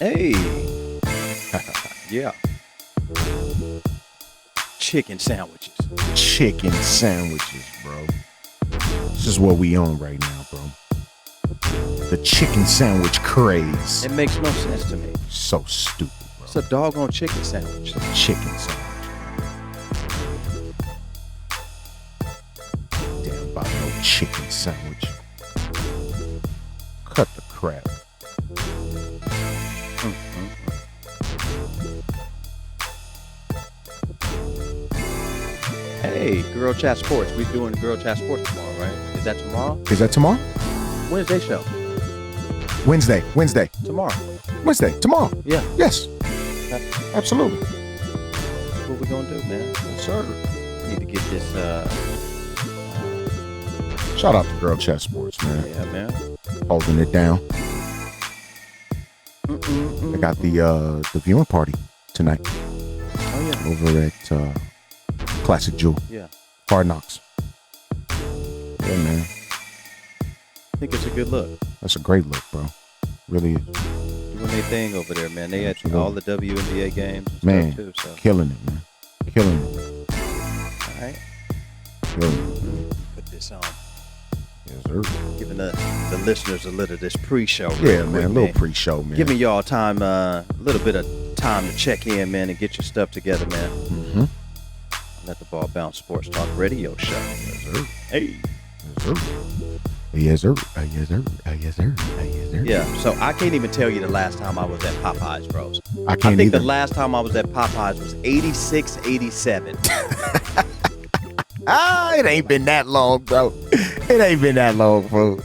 Hey. Yeah. Chicken sandwiches. Chicken sandwiches, bro. This is what we own right now, bro. The chicken sandwich craze. It makes no sense to me. So stupid, bro. It's a doggone chicken sandwich. It's a chicken sandwich. Damn about no chicken sandwich. Cut the crap. Hey, Girl Chat Sports. We're doing Girl Chat Sports tomorrow, right? Is that tomorrow? Is that tomorrow? Wednesday show. Wednesday. Tomorrow. Tomorrow. Yeah. Yes. Absolutely. That's what we're going to do, man. Yes, sir. We need to get this, Shout out to Girl Chat Sports, man. yeah, man. Holding it down. I got the viewing party tonight Oh, yeah. over at Classic Jewel. Yeah. Hard Knocks. Yeah, man. I think it's a good look. That's a great look, bro. Really is. Doing their thing over there, man. They had Absolutely. all the WNBA games and Man, stuff, too, so. killing it, man. Killing it. All right. Killing it. Put this on. Yes, sir. Giving the listeners a little of this pre-show. Yeah, real man. quick, A little pre-show, man. Giving y'all time, a little bit of time to check in, man, and get your stuff together, man. Mm-hmm. Let the Ball Bounce Sports Talk Radio Show. Yes, sir. Hey. Yes, sir. Yes, sir. Yes, sir. Yes, sir. Yeah, so I can't even tell you the last time I was at Popeyes, bros. I I can't think either. the last time I was at Popeyes was 86, 87. It ain't been that long, bro. It ain't been that long, bro.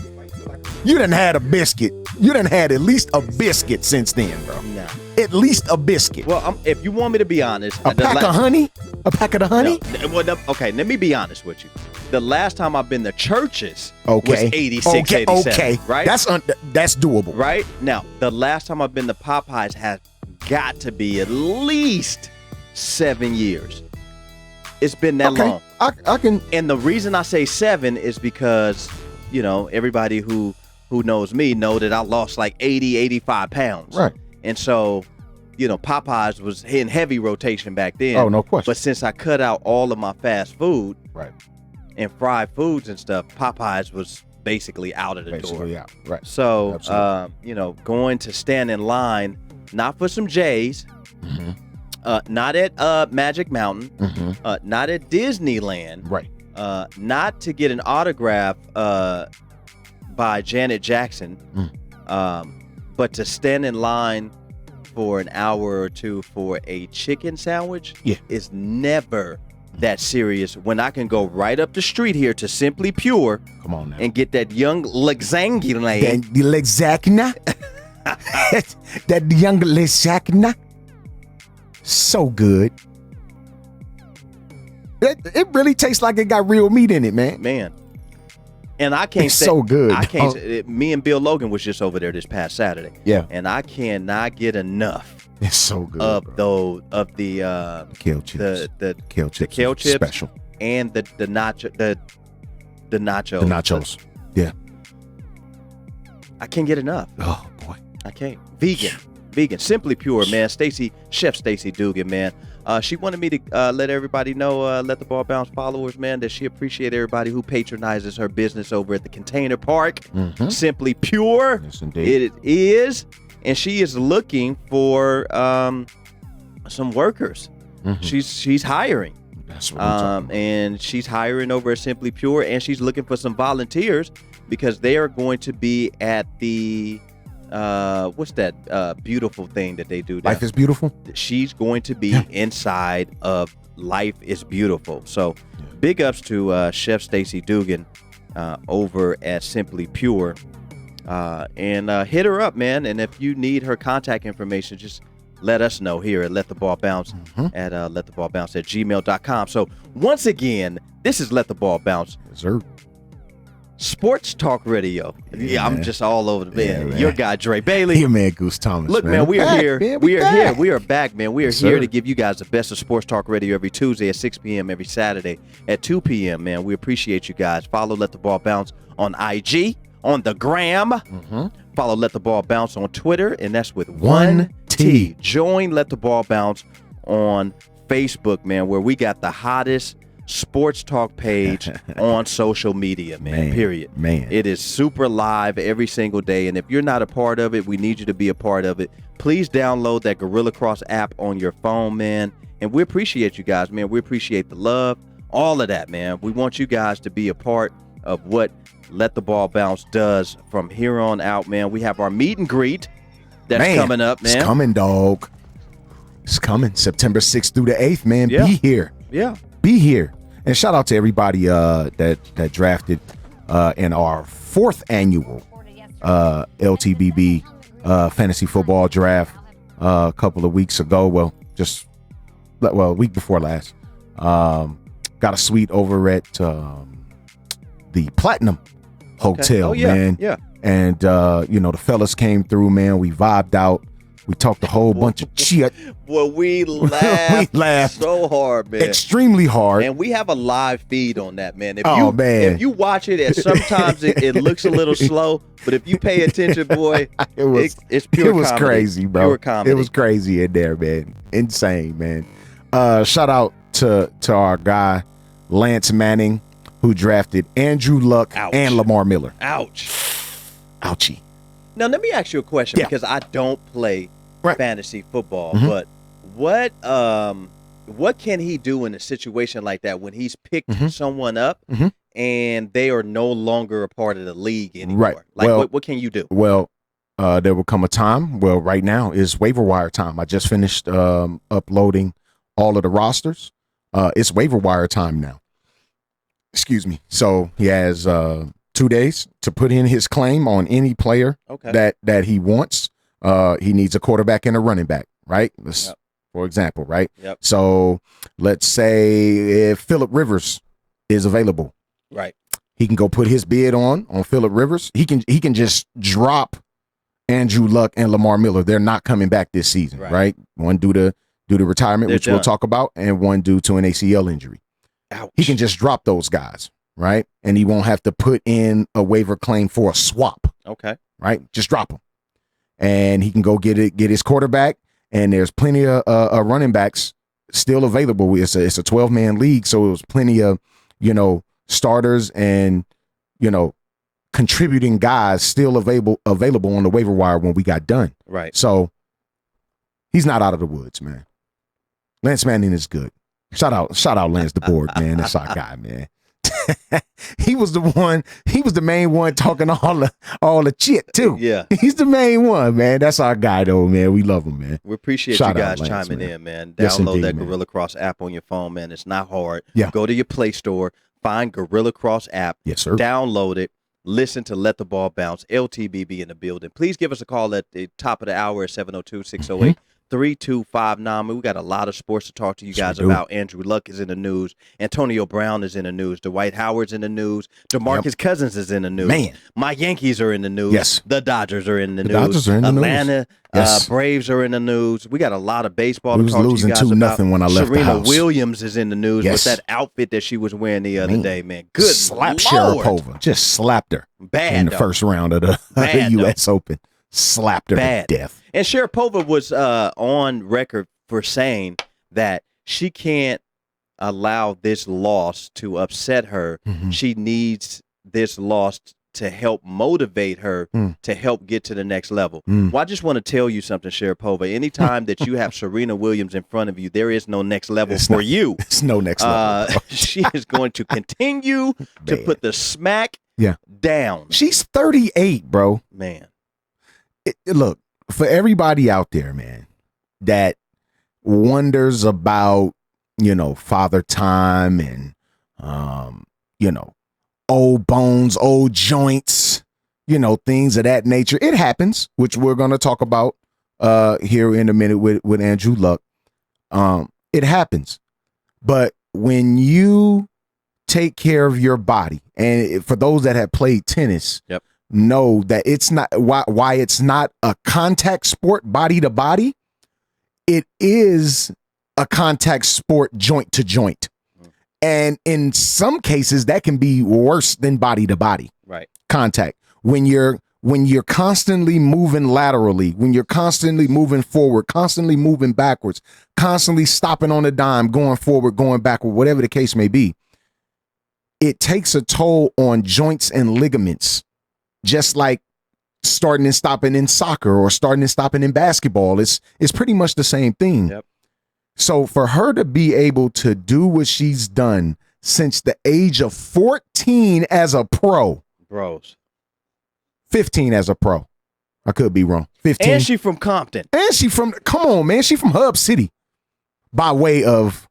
You done had a biscuit. You done had at least a biscuit since then, bro. Nah. At least a biscuit. Well, if you want me to be honest. A pack of honey? A pack of the honey? Okay, let me be honest with you. The last time I've been to churches Okay. was 86, 87. Okay. Right? That's doable. Right? Now, the last time I've been to Popeyes has got to be at least 7 years. It's been that long. I can. And the reason I say 7 is because, you know, everybody who knows me know that I lost like 80, 85 pounds. Right. And so, you know, Popeyes was in heavy rotation back then. Oh, no question. But since I cut out all of my fast food Right. and fried foods and stuff, Popeyes was basically out of the door. Basically, yeah. Right. So, Absolutely. you know, going to stand in line, not for some J's, Mm-hmm. not at Magic Mountain, Mm-hmm. not at Disneyland, Right. not to get an autograph by Janet Jackson, but to stand in line for an hour or two for a chicken sandwich is never that serious when I can go right up the street here to Simply Pure Come on now. and get that young lasagna. The lasagna. That young lasagna. So good. It really tastes like it got real meat in it, man. Man. And I can't It's say so good, I can't. dog. Me and Bill Logan was just over there this past Saturday. Yeah. And I cannot get enough It's so good. of bro. the Kale chips. the Kale chips. kale are chips Special. and the nacho the nachos. The nachos. Yeah. I can't get enough. Oh, boy. I can't. Vegan. Simply Pure, man. Chef Stacy Dugan, man. She wanted me to let everybody know, let the Ball Bounce followers, man, that she appreciates everybody who patronizes her business over at the Container Park. Mhm. Simply Pure. Yes, indeed. It is. And she is looking for some workers. Mhm. She's hiring. That's what I'm talking about. And she's hiring over at Simply Pure, and she's looking for some volunteers because they are going to be at the what's that beautiful thing that they do there? Life is beautiful. She's going to be inside of Life is Beautiful. So big ups to Chef Stacy Dugan over at Simply Pure. And hit her up, man. And if you need her contact information, just let us know here at Let the Ball Bounce at lettheballbounce@gmail.com. So once again, this is Let the Ball Bounce. Yes, sir. Sports Talk Radio. Yeah, I'm man. just all over the bed. Yeah, man. Your guy Dre Bailey. Your man Goose Thomas. Look, man, we are back, here. man. We are back. here. We are back, man. We are Yes, here sir. to give you guys the best of Sports Talk Radio every Tuesday at 6 p.m., every Saturday at 2 p.m., man. We appreciate you guys. Follow Let the Ball Bounce on IG, on the gram. Mm-hmm. Follow Let the Ball Bounce on Twitter, and that's with One T. Join Let the Ball Bounce on Facebook, man, where we got the hottest sports talk page on social media, man, period. Man. It is super live every single day, and if you're not a part of it, we need you to be a part of it. Please download that Guerilla Cross app on your phone, man, and we appreciate you guys, man. We appreciate the love, all of that, man. We want you guys to be a part of what Let the Ball Bounce does from here on out, man. We have our meet and greet that's coming up, man. It's coming, dog. It's coming September 6th through the 8th, man. Yeah. Be here. Yeah. Be here. And shout out to everybody that drafted in our 4th annual LTBB fantasy football draft a couple of weeks ago. Well, a week before last. Got a suite over at the Platinum Hotel, man. Yeah. And the fellas came through, man. We vibed out. We talked a whole bunch of shit. Well, we laughed so hard, man. Extremely hard. And we have a live feed on that, man. Man. If you watch it, and sometimes it looks a little slow, but if you pay attention, boy, it's pure comedy. It was crazy, bro. Pure comedy. It was crazy in there, man. Insane, man. Shout out to our guy, Lance Manning, who drafted Andrew Luck and Lamar Miller. Ouch. Ouchie. Now, let me ask you a question, because I don't play fantasy football, but what can he do in a situation like that when he's picked someone up and they are no longer a part of the league anymore? Right. Like, what can you do? Well, there will come a time. Well, right now is waiver wire time. I just finished uploading all of the rosters. It's waiver wire time now. Excuse me. So he has 2 days to put in his claim on any player that he wants. He needs a quarterback and a running back, right? For example, right? Yep. So let's say if Phillip Rivers is available, right? He can go put his bid on Phillip Rivers. He can just drop Andrew Luck and Lamar Miller. They're not coming back this season, right? One due to retirement, which we'll talk about, and one due to an ACL injury. Ouch. He can just drop those guys, right? And he won't have to put in a waiver claim for a swap. Okay. Right? Just drop him. And he can go get his quarterback, and there's plenty of running backs still available. It's a 12-man league, so it was plenty of, starters and, contributing guys still available on the waiver wire when we got done. Right. So he's not out of the woods, man. Lance Manning is good. Shout out Lance the Board, man. That's our guy, man. He was the main one talking all the shit too. Yeah. He's the main one, man. That's our guy though, man. We love him, man. We appreciate you guys chiming in, man. Download that Guerilla Cross app on your phone, man. It's not hard. Yeah. Go to your Play Store, find Guerilla Cross app. Yes, sir. Download it. Listen to Let the Ball Bounce. LTBB in the building. Please give us a call at the top of the hour at 702-608-3259. We got a lot of sports to talk to you guys about. Andrew Luck is in the news. Antonio Brown is in the news. Dwight Howard's in the news. DeMarcus Cousins is in the news. Man. My Yankees are in the news. Yes. The Dodgers are in the news. Dodgers are in the Atlanta news. Braves are in the news. We got a lot of baseball to talk to you losing guys 2-0 about. when I left Serena the house. Williams is in the news with that outfit that she was wearing the other day, man. Good Slapped Lord. Sharapova. Just slapped her. Bad, in the first round of the U.S. Open. Slapped her to death. And Sharapova was on record for saying that she can't allow this loss to upset her. She needs this loss to help motivate her to help get to the next level. Well, I just want to tell you something, Sharapova. Anytime that you have Serena Williams in front of you, there is no next level for you. It's no next level. She is going to continue to put the smack down. She's 38, bro. Man. Look, for everybody out there, man, that wonders about, father time and, old bones, old joints, things of that nature. It happens, which we're going to talk about here in a minute with Andrew Luck. It happens. But when you take care of your body, and for those that have played tennis, know that it's not why it's not a contact sport body to body. It is a contact sport joint to joint. And in some cases that can be worse than body to body contact. when you're constantly moving laterally, when you're constantly moving forward, constantly moving backwards, constantly stopping on a dime, going forward, going backward, whatever the case may be, it takes a toll on joints and ligaments, just like starting and stopping in soccer or starting and stopping in basketball. It's pretty much the same thing. Yep. So for her to be able to do what she's done since the age of 14 as a pro, Bros. 15 as a pro, I could be wrong. 15. And she from Compton. And she from, come on, man, she from Hub City, by way of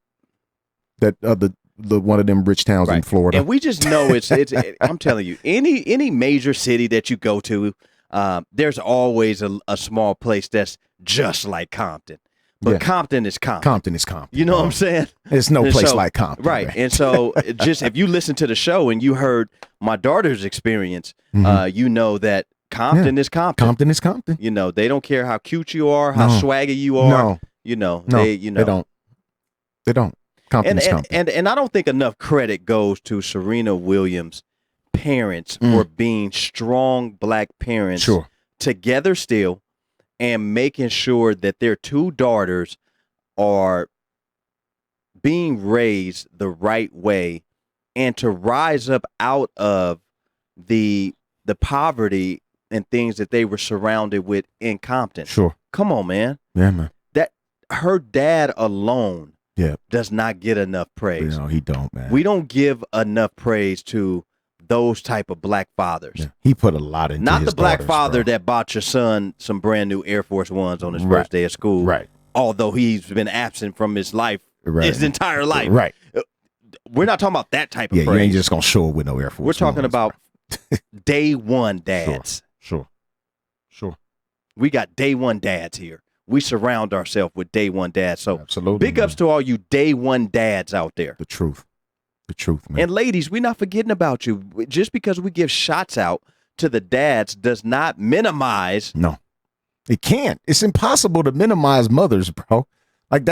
that the one of them rich towns in Florida. And we just know it's I'm telling you, any major city that you go to, there's always a small place that's just like Compton. But Compton is Compton. Compton is Compton. You know what I'm saying? There's no place like Compton. Right. And so just if you listen to the show and you heard my daughter's experience, you know that Compton is Compton. Compton is Compton. You know, they don't care how cute you are, how swaggy you are. No. You know, they don't. They don't. Compton is Compton. And I don't think enough credit goes to Serena Williams' parents for being strong black parents together still, and making sure that their two daughters are being raised the right way, and to rise up out of the poverty and things that they were surrounded with in Compton. Sure. Come on, man. Yeah, man. That her dad alone Yeah. does not get enough praise. No, he don't, man. We don't give enough praise to those type of black fathers. Yeah. He put a lot into Not his the black daughters, father bro. that bought your son some brand new Air Force Ones on his first day of school. Right. Although he's been absent from his life, his entire life. Right. We're not talking about that type of Yeah, praise. you ain't just going to show up with no Air Force We're talking Ones, about day one dads. Sure. We got day one dads here. We surround ourselves with day one dads. So absolutely, big ups to all you day one dads out there. The truth, man. And ladies, we're not forgetting about you. Just because we give shots out to the dads does not minimize. No, it can't. It's impossible to minimize mothers, bro. Like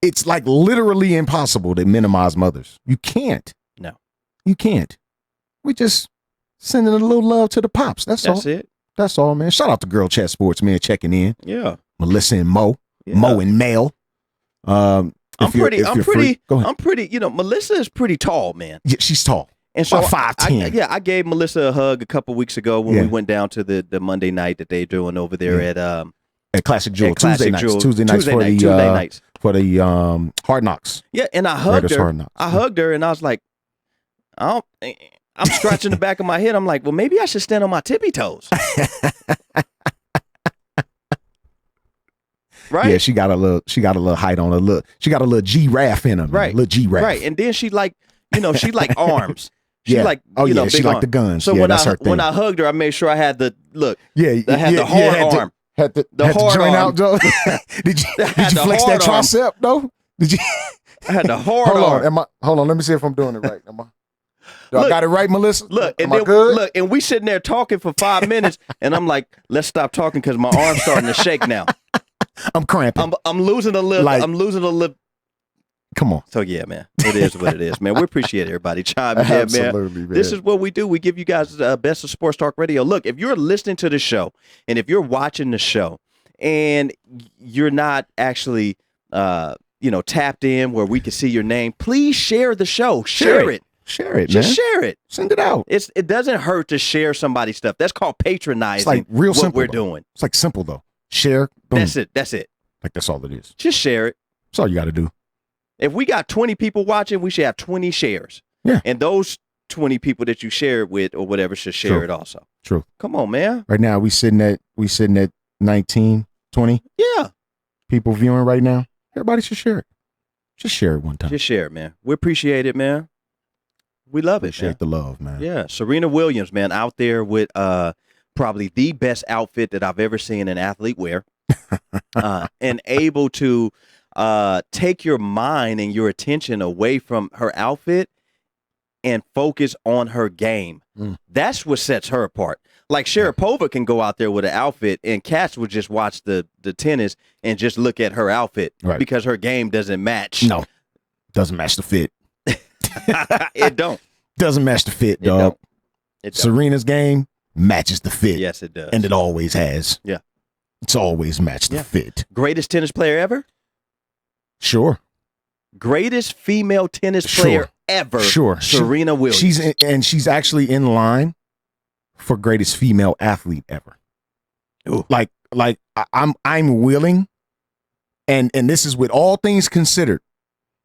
it's like literally impossible to minimize mothers. You can't. No. You can't. We just sending a little love to the pops. That's all. That's it. That's all, man. Shout out to Girl Chat Sports, man, checking in. Yeah. Melissa and Mo. Yeah. Mo and Mel. I'm pretty, you know, Melissa is pretty tall, man. Yeah, she's tall. And so about 5'10". I gave Melissa a hug a couple weeks ago when we went down to the Monday night that they're doing over there at Classic Jewel. Tuesday nights for the Hard Knocks. Yeah, and I hugged her. I hugged her and I was like, I'm scratching the back of my head. I'm like, well, maybe I should stand on my tippy toes. Right? Yeah, she got a little height on her. She got a little giraffe in her. Right. Little giraffe. Right. And then she like arms. She like, she big like arm. the guns. So when I hugged her, I made sure I had the look. Yeah, I had the hard arm. Had the hard joint arm. out, Joe. Did you flex that tricep though? Did you? I had the hard arm. Hold on. Let me see if I'm doing it right. I got it right, Melissa? Look, and then good? Look, and we sitting there talking for 5 minutes, and I'm like, let's stop talking because my arm's starting to shake now. I'm cramping. I'm losing a little. I'm losing a little. Come on. So yeah, man, it is what it is, man. We appreciate everybody chiming in, man. Absolutely, man. This is what we do. We give you guys the best of sports talk radio. Look, if you're listening to the show, and if you're watching the show, and you're not actually, tapped in where we can see your name, please share the show. Share it. Share it, Just man. share it. Send it out. It doesn't hurt to share somebody's stuff. That's called patronizing. It's like real what simple. We're doing. It's like simple though. Share. Boom. That's it. Like that's all it is. Just share it. That's all you got to do. If we got 20 people watching, we should have 20 shares. Yeah. And those 20 people that you share it with or whatever should share it also. True. Come on, man. Right now we sitting at 19, 20. Yeah. People viewing right now. Everybody should share it. Just share it one time. Just share it, man. We appreciate it, man. We love it, Appreciate man. the love, man. Yeah. Serena Williams, man, out there with probably the best outfit that I've ever seen in athlete wear. And able to take your mind and your attention away from her outfit and focus on her game. That's what sets her apart. Like Sharapova can go out there with an outfit and cats would just watch the tennis and just look at her outfit because her game doesn't match. No, doesn't match the fit. It don't. Doesn't match the fit, dog. It does. Serena's game matches the fit. Yes, it does. And it always has. Yeah. It's always matched the fit. Greatest tennis player ever? Sure. Greatest female tennis player ever? Sure. Serena Williams. She's actually in line for greatest female athlete ever. Ooh. Like I'm willing, and this is with all things considered,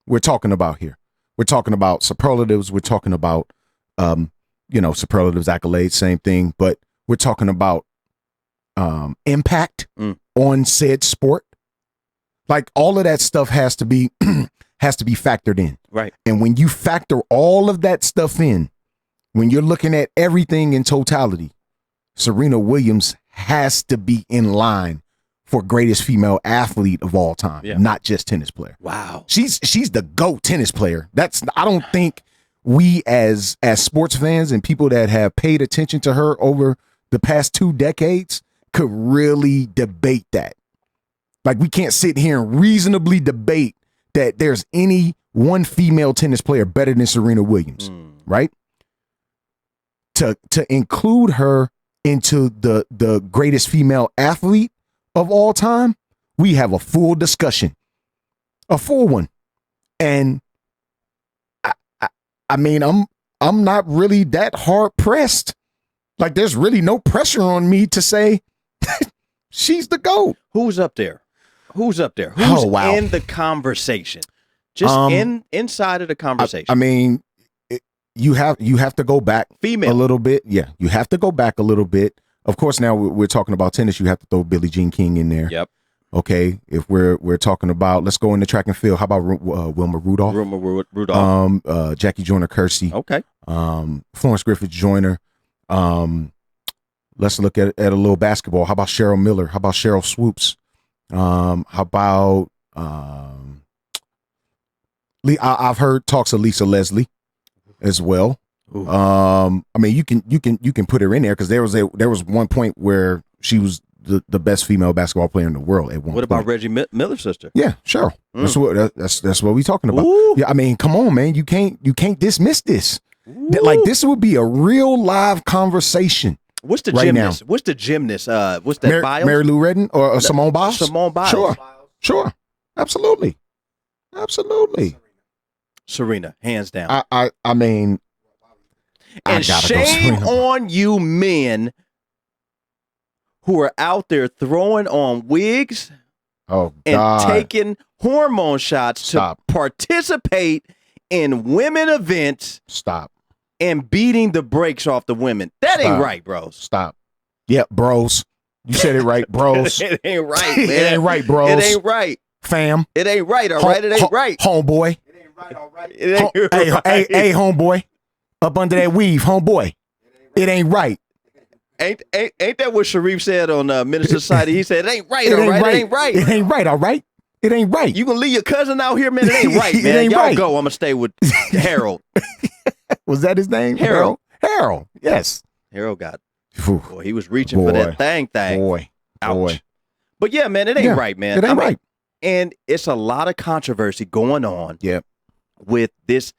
we're talking about here. We're talking about superlatives. We're talking about superlatives, accolades, same thing, but we're talking about impact on said sport. Like all of that stuff has to be factored in. Right. And when you factor all of that stuff in, when you're looking at everything in totality, Serena Williams has to be in line for greatest female athlete of all time, not just tennis player. Wow. She's the GOAT tennis player. I don't think we as sports fans and people that have paid attention to her over the past 2 decades could really debate that. Like we can't sit here and reasonably debate that there's any one female tennis player better than Serena Williams, right? To include her into the greatest female athlete of all time, we have a full discussion, a full one. And I mean, I'm not really that hard pressed. Like there's really no pressure on me to say she's the GOAT. Who's up there? Who's in the conversation? Just inside of the conversation. I mean, you have to go back female a little bit. Yeah, you have to go back a little bit. Of course, now we're talking about tennis. You have to throw Billie Jean King in there. Yep. Okay, if we're talking about, let's go into track and field. How about Wilma Rudolph? Jackie Joyner-Kersee. Okay. Florence Griffith Joyner. Let's look at a little basketball. How about Cheryl Miller? How about Cheryl Swoops? How about I've heard talks of Lisa Leslie as well. Ooh. I mean, you can put her in there because there was one point where she was the best female basketball player in the world at one point. What about Reggie Miller's sister? Yeah, Cheryl. That's what we talking about. Ooh. Yeah, I mean, come on, man. You can't dismiss this. Like this would be a real live conversation. What's the right gymnast? Now. What's the gymnast? What's that? Biles? Mary Lou Retton or Simone Biles? Simone Biles. Sure. Absolutely. Serena, hands down. I mean, and shame on you men who are out there throwing on wigs and taking hormone shots to participate in women events. Stop. And beating the brakes off the women. That ain't right, bros. Stop. Yep, bros. You said it right, bros. It ain't right, man. It ain't right, bros. It ain't right. Fam. It ain't right, all right? It ain't right. Homeboy. It ain't right, all right? It ain't right. Hey, homeboy. Up under that weave, homeboy. It ain't right. Ain't that what Sharif said on Minister Society? He said, it ain't right, all right? It ain't right. It ain't right, all right? It ain't right. You gonna leave your cousin out here, man? It ain't right, man. It ain't Y'all right. go. I'm gonna stay with Harold. Was that his name? Harold. Harold. Yes. Harold got. Whew. Boy, he was reaching for that thing. Boy. Ouch. But yeah, man, it ain't right, man. It ain't right. And it's a lot of controversy going on. With this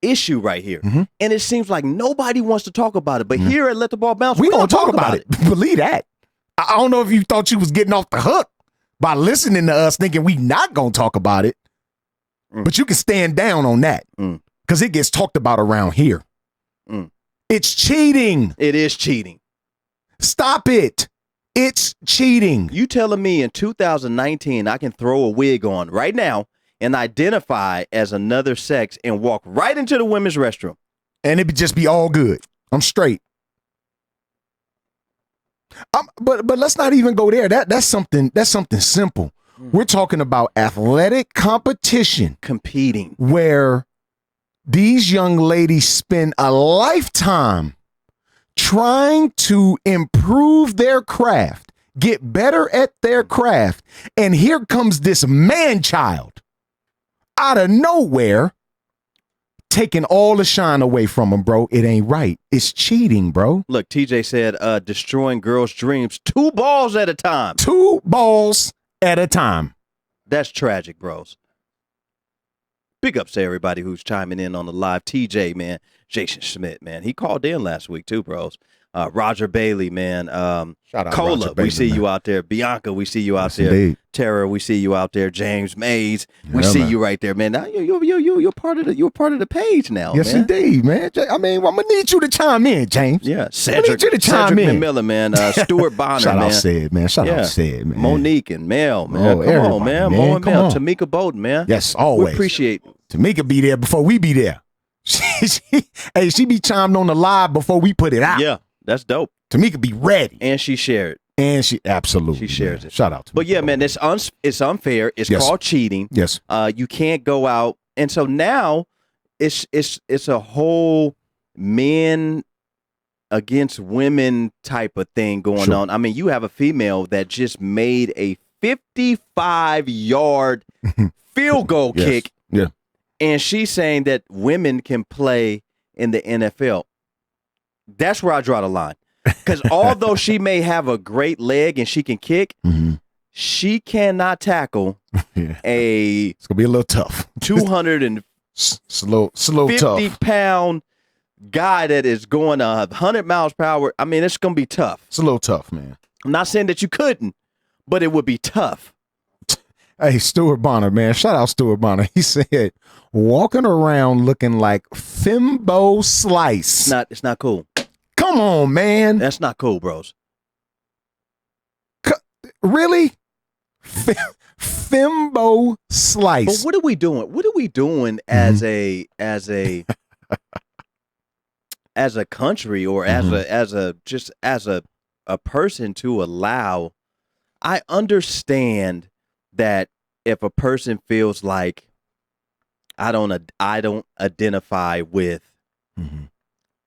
issue right here. Mm-hmm. And it seems like nobody wants to talk about it. But here at Let the Ball Bounce, we gonna talk about it. Believe that. I don't know if you thought you was getting off the hook by listening to us thinking we not gonna talk about it. But you can stand down on that. Because it gets talked about around here. It's cheating. It is cheating. Stop it. It's cheating. You telling me in 2019 I can throw a wig on right now and identify as another sex and walk right into the women's restroom. And it'd just be all good. I'm straight. But let's not even go there. That's something simple. We're talking about athletic competition. Competing. Where these young ladies spend a lifetime trying to improve their craft, get better at their craft. And here comes this man-child out of nowhere taking all the shine away from them, bro. It ain't right. It's cheating, bro. Look, TJ said destroying girls' dreams 2 balls at a time. 2 balls at a time. That's tragic, bros. Big ups to everybody who's chiming in on the live. TJ, man. Jason Schmidt, man. He called in last week too, bros. Roger Bailey, man. Shout out Cola, Roger Bailey, we see man. you out there. Bianca, we see you out Yes, there. indeed. Tara, we see you out there. James Mays, we Yeah, see man. you right there, man. Now you're part of the page now, Yes, man. indeed, man. I mean, I'm gonna need you to chime in, James. Yeah, I need you to chime Cedric in. McMillan, man. Stuart Bonner, Shout man. out Sid, man. Shout Yeah. out Sid, man. Monique and Mel, man. Oh, Come on, everybody, man. man. Mo and Come Mel. on. Tamika Bowden, man. Yes, We always. appreciate Tamika be there before we be there. She be chimed on the live before we put it out. Yeah, that's dope. Tamika be ready. And she shared. And she absolutely She shares man. it. Shout out to But yeah, man, it's unfair. It's Yes. called cheating. Yes. You can't go out, and so now it's a whole men against women type of thing going Sure. on. I mean, you have a female that just made a 55-yard field goal Yes. kick, Yeah. and she's saying that women can play in the NFL. That's where I draw the line. Because although she may have a great leg and she can kick, Mm-hmm. she cannot tackle Yeah. a It's gonna be a little tough. 250 slow tough. pound guy that is going 100 miles per hour. I mean, it's going to be tough. It's a little tough, man. I'm not saying that you couldn't, but it would be tough. Hey, Stuart Bonner, man. Shout out Stuart Bonner. He said, walking around looking like Fimbo Slice. It's not cool. Come on, man. That's not cool, bros. Really? Fimbo Slice. But what are we doing? What are we doing as a as a country or as a person to allow? I understand that if a person feels like I don't identify with Mhm.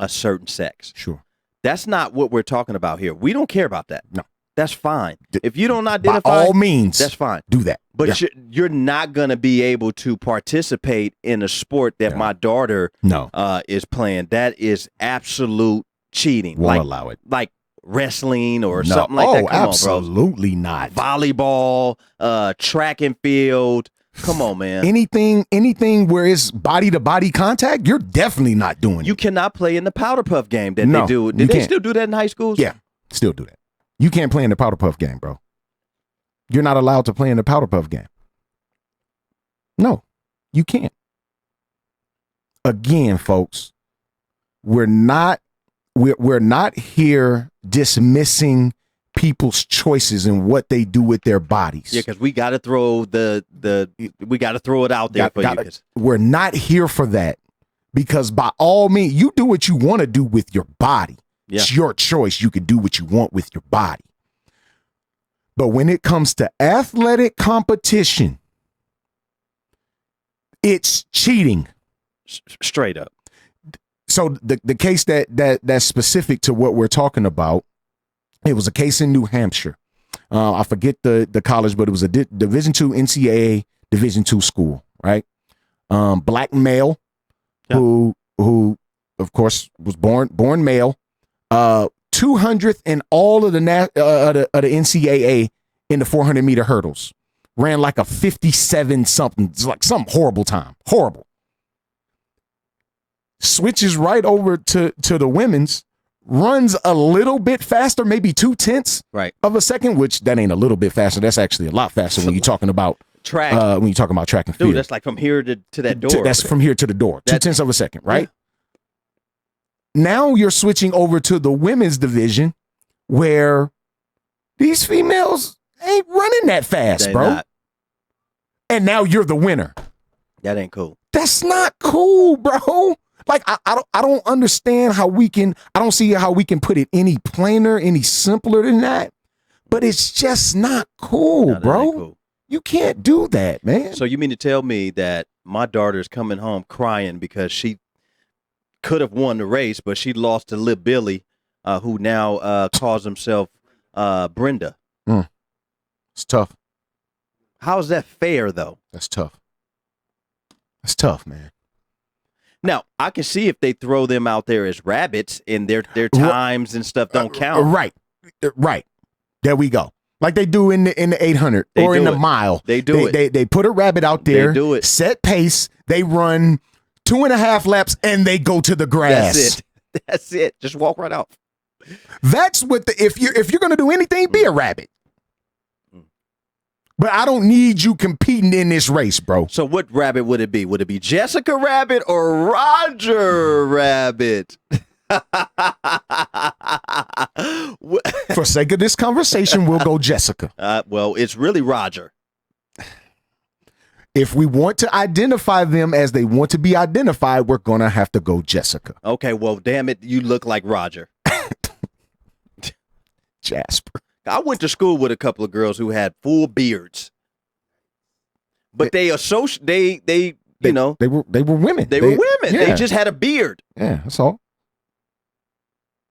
a certain sex. Sure. That's not what we're talking about here. We don't care about that. No. That's fine. If you don't By identify, all means, that's fine. do that. But Yeah. you're not going to be able to participate in a sport that Yeah. my daughter No. is playing. That is absolute cheating. Won't allow it. Like wrestling or No. something like that. Come absolutely not. on, bro. Volleyball, track and field. Come on, man. Anything where it's body to body contact, you're definitely not doing You it. cannot play in the powder puff game that No, they do. you Did they can't. still do that in high schools? Yeah, still do that. You can't play in the powder puff game, bro. You're not allowed to play in the powder puff game. No, you can't. Again, folks, we're not here dismissing people's choices and what they do with their bodies. Yeah, because we got to throw we got to throw it out there for you. 'Cause We're not here for that, because by all means, you do what you want to do with your body. Yeah. It's your choice. You can do what you want with your body. But when it comes to athletic competition, it's cheating. straight up. So the case that's specific to what we're talking about, it was a case in New Hampshire. I forget the college, but it was a Division II NCAA Division II school, right? Black male, Yeah. who of course was born male, 200th in all of the NCAA in the 400-meter hurdles, ran like a 57 something, it's like some horrible time, horrible. Switches right over to the women's, runs a little bit faster, maybe 0.2 Right. of a second, which that ain't a little bit faster. That's actually a lot faster when you're talking about Track. when you're talking about track and field. Dude, that's like from here to that door. That's from here to the door. That- 0.2 of a second, right? Now you're switching over to the women's division where these females ain't running that fast, They bro. not. And now you're the winner. That ain't cool. That's not cool, bro. Like I don't understand how we can. I don't see how we can put it any plainer, any simpler than that. But it's just not cool, No, that bro. ain't cool. You can't do that, man. So you mean to tell me that my daughter's coming home crying because she could have won the race, but she lost to Lil Billy, who now calls himself Brenda? It's tough. How is that fair, though? That's tough. That's tough, man. Now, I can see if they throw them out there as rabbits and their times and stuff don't count. Right. There we go. Like they do in the 800 They or in do the it. mile. They do it. They put a rabbit out there. They do it. Set pace. They run 2.5 laps and they go to the grass. That's it. That's it. Just walk right off. That's what if you're gonna do anything, be a rabbit. But I don't need you competing in this race, bro. So what rabbit would it be? Would it be Jessica Rabbit or Roger Rabbit? For sake of this conversation, we'll go Jessica. Well, it's really Roger. If we want to identify them as they want to be identified, we're going to have to go Jessica. Okay, well, damn it, you look like Roger. Jasper. I went to school with a couple of girls who had full beards. But they were women. They were women. Yeah. They just had a beard. Yeah, that's all.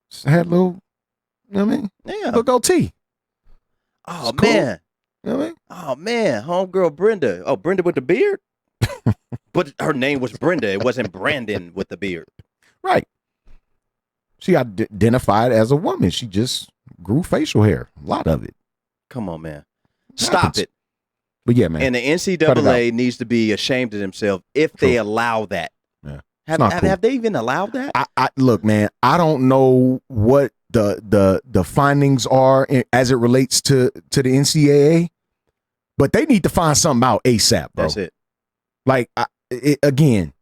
Just had little, you know what I mean? Yeah. Little goatee. Oh, it's man. Cool. You know what I mean? Oh, man. Homegirl Brenda. Oh, Brenda with the beard? But her name was Brenda. It wasn't Brandon with the beard. Right. She identified as a woman. She just grew facial hair. A lot of it. Come on, man. Stop it. But yeah, man. And the NCAA needs to be ashamed of themselves if they allow that. Yeah. Have they even allowed that? I look, man, I don't know what the findings are as it relates to the NCAA, but they need to find something out ASAP, bro. That's it. Like, again,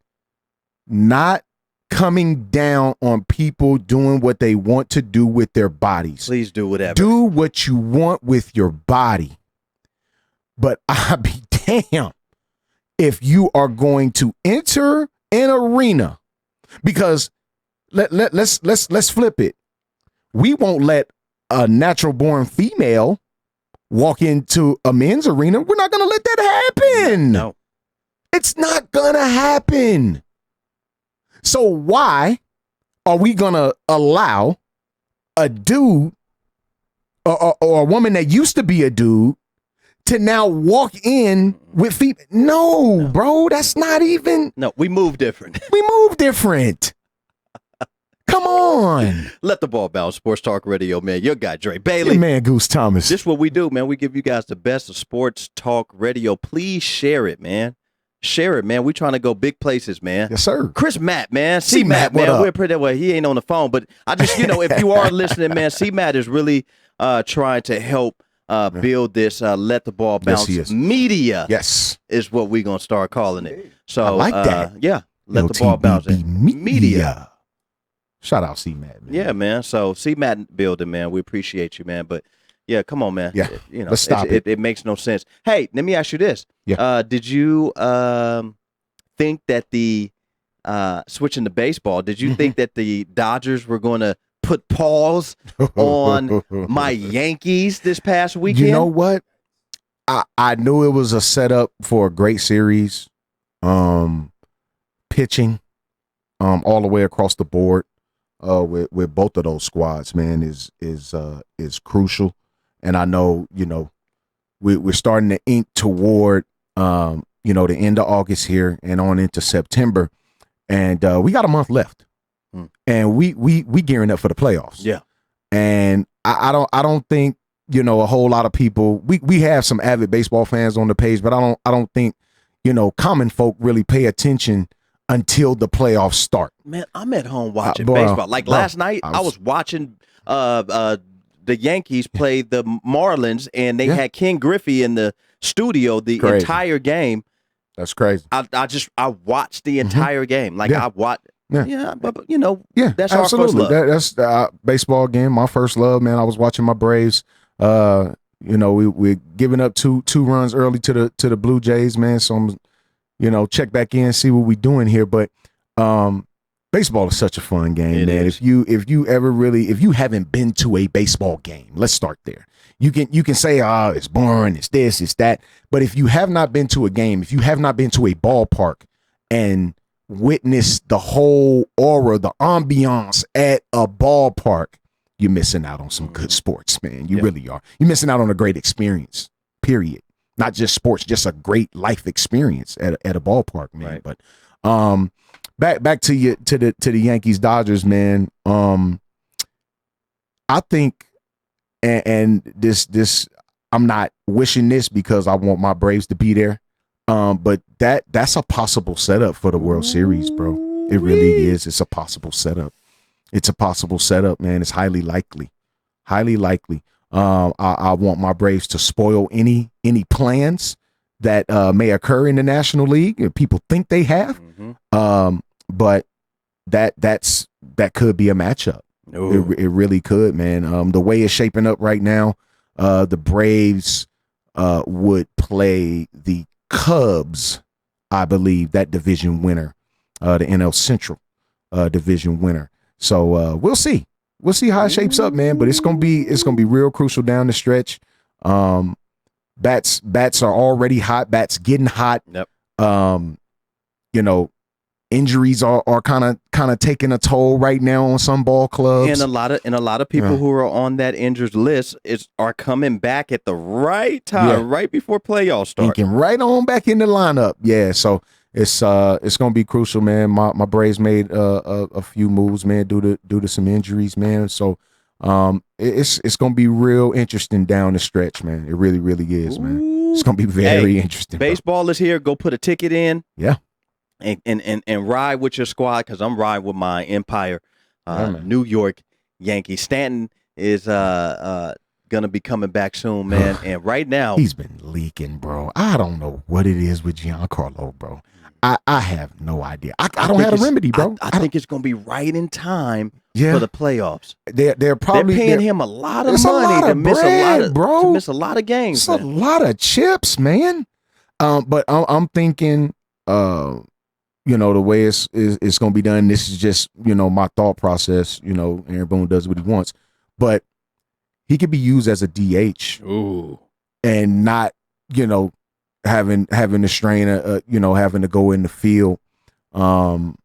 not coming down on people doing what they want to do with their bodies. Please do whatever. Do what you want with your body. But I'll be damned if you are going to enter an arena, because let's flip it. We won't let a natural born female walk into a men's arena. We're not going to let that happen. No. It's not going to happen. So why are we going to allow a dude or a woman that used to be a dude to now walk in with feet? No, bro, that's not even. No, we move different. We move different. Come on. Let the ball bounce. Sports Talk Radio, man. Your guy, Dre Bailey. Your man, Goose Thomas. This is what we do, man. We give you guys the best of Sports Talk Radio. Please share it, man. Share it, man. We trying to go big places, man. Yes, sir. Chris Matt, man. C-Matt, man. what up? We're pretty well. He ain't on the phone, but I just, if you are listening, man, C-Matt is really trying to help build this Let the Ball Bounce media. Yes. Is what we're going to start calling it. So, I like that. Yeah. Let the Ball Bounce media. Shout out C-Matt, man. Yeah, man. So C-Matt building, man. We appreciate you, man. But yeah, come on, man. Yeah. Let's stop it. It makes no sense. Hey, let me ask you this. Yeah. Did you think that the switching to baseball, did you think that the Dodgers were going to put pause on my Yankees this past weekend? You know what? I knew it was a setup for a great series. Pitching all the way across the board with both of those squads, man, is crucial. And I know, we're starting to ink toward the end of August here and on into September, and we got a month left, and we gearing up for the playoffs. Yeah, and I don't think a whole lot of people. We have some avid baseball fans on the page, but I don't think common folk really pay attention until the playoffs start. Man, I'm at home watching baseball. Like last night, I was watching the Yankees play the Marlins, and they had Ken Griffey in the studio the entire game. That's crazy. I watched the entire game. Like I watched. Yeah, but that's absolutely. our first love. That's baseball again. My first love, man. I was watching my Braves. We're giving up two runs early to the Blue Jays, man. So I'm, check back in, see what we're doing here. But baseball is such a fun game, man. Is. If you haven't been to a baseball game, let's start there. You can say, it's boring, it's this, it's that. But if you have not been to a game, if you have not been to a ballpark and witnessed the whole aura, the ambiance at a ballpark, you're missing out on some good sports, man. You really are. You're missing out on a great experience, period. Not just sports, just a great life experience at a ballpark, man. Right. But back to the Yankees Dodgers, man. I think, and this I'm not wishing this because I want my Braves to be there. But that's a possible setup for the World Series, bro. It really is. It's a possible setup. It's a possible setup, man. It's highly likely. Highly likely. I want my Braves to spoil any plans that may occur in the National League. People think they have. But that could be a matchup. It really could, man. The way it's shaping up right now, the Braves would play the Cubs, I believe, that division winner, the NL Central division winner. So we'll see. We'll see how it shapes up, man. But it's gonna be real crucial down the stretch. Bats are already hot. Bats getting hot. Yep. Injuries are kind of taking a toll right now on some ball clubs. And a lot of people who are on that injured list are coming back at the right time, right before playoffs start. Thinking right on back in the lineup. Yeah, so it's gonna be crucial, man. My Braves made a few moves, man, due to some injuries, man. So it's gonna be real interesting down the stretch, man. It really, really is, man. It's gonna be very interesting. Baseball is here. Go put a ticket in. Yeah. And ride with your squad, because I'm riding with my Empire, New York Yankees. Stanton is gonna be coming back soon, man. And right now he's been leaking, bro. I don't know what it is with Giancarlo, bro. I have no idea. I don't have a remedy, bro. I think it's gonna be right in time for the playoffs. They're probably paying him a lot of money to miss a lot of games. It's a lot of chips, man. But I'm thinking, the way it's going to be done, this is just, my thought process. Aaron Boone does what he wants. But he could be used as a DH. Ooh. And not, having the strain of, having to go in the field, during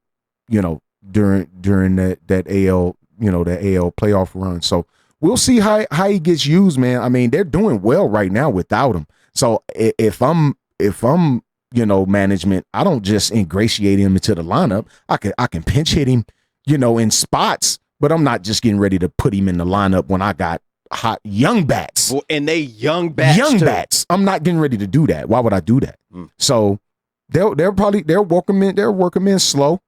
that AL, that AL playoff run. So we'll see how he gets used, man. I mean, they're doing well right now without him. So if I'm management, I don't just ingratiate him into the lineup. I can pinch hit him, in spots, but I'm not just getting ready to put him in the lineup when I got hot young bats. Well, and they young bats. I'm not getting ready to do that. Why would I do that? So they'll work him in slow.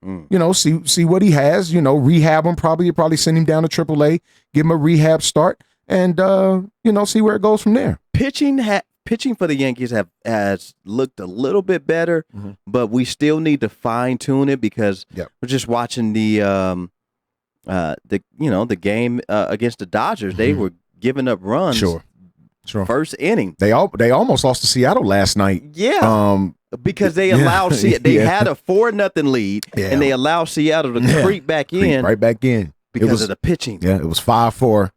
See what he has. Rehab him. Probably send him down to AAA, give him a rehab start, and see where it goes from there. Pitching for the Yankees has looked a little bit better, but we still need to fine tune it, because we're just watching the game against the Dodgers. They were giving up runs. Sure. First inning. They almost lost to Seattle last night. Yeah. Because they allowed they had a 4-0 lead, and they allowed Seattle to creep back in. Right back in. Because of the pitching. Yeah, it was 5-4.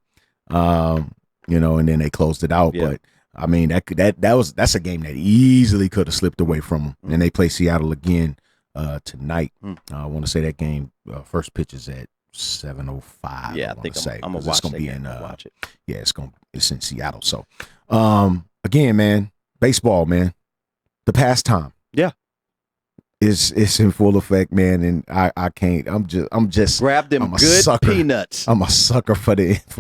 And then they closed it out. Yeah. But I mean, that's a game that easily could have slipped away from them. And they play Seattle again tonight. I want to say that game first pitch is at 7:05. Yeah, I think I'm gonna watch it. Watch it. Yeah, it's in Seattle. So, again, man, baseball, man, the pastime. Yeah, it's in full effect, man, and I can't. I'm just grab them good peanuts. I'm a sucker for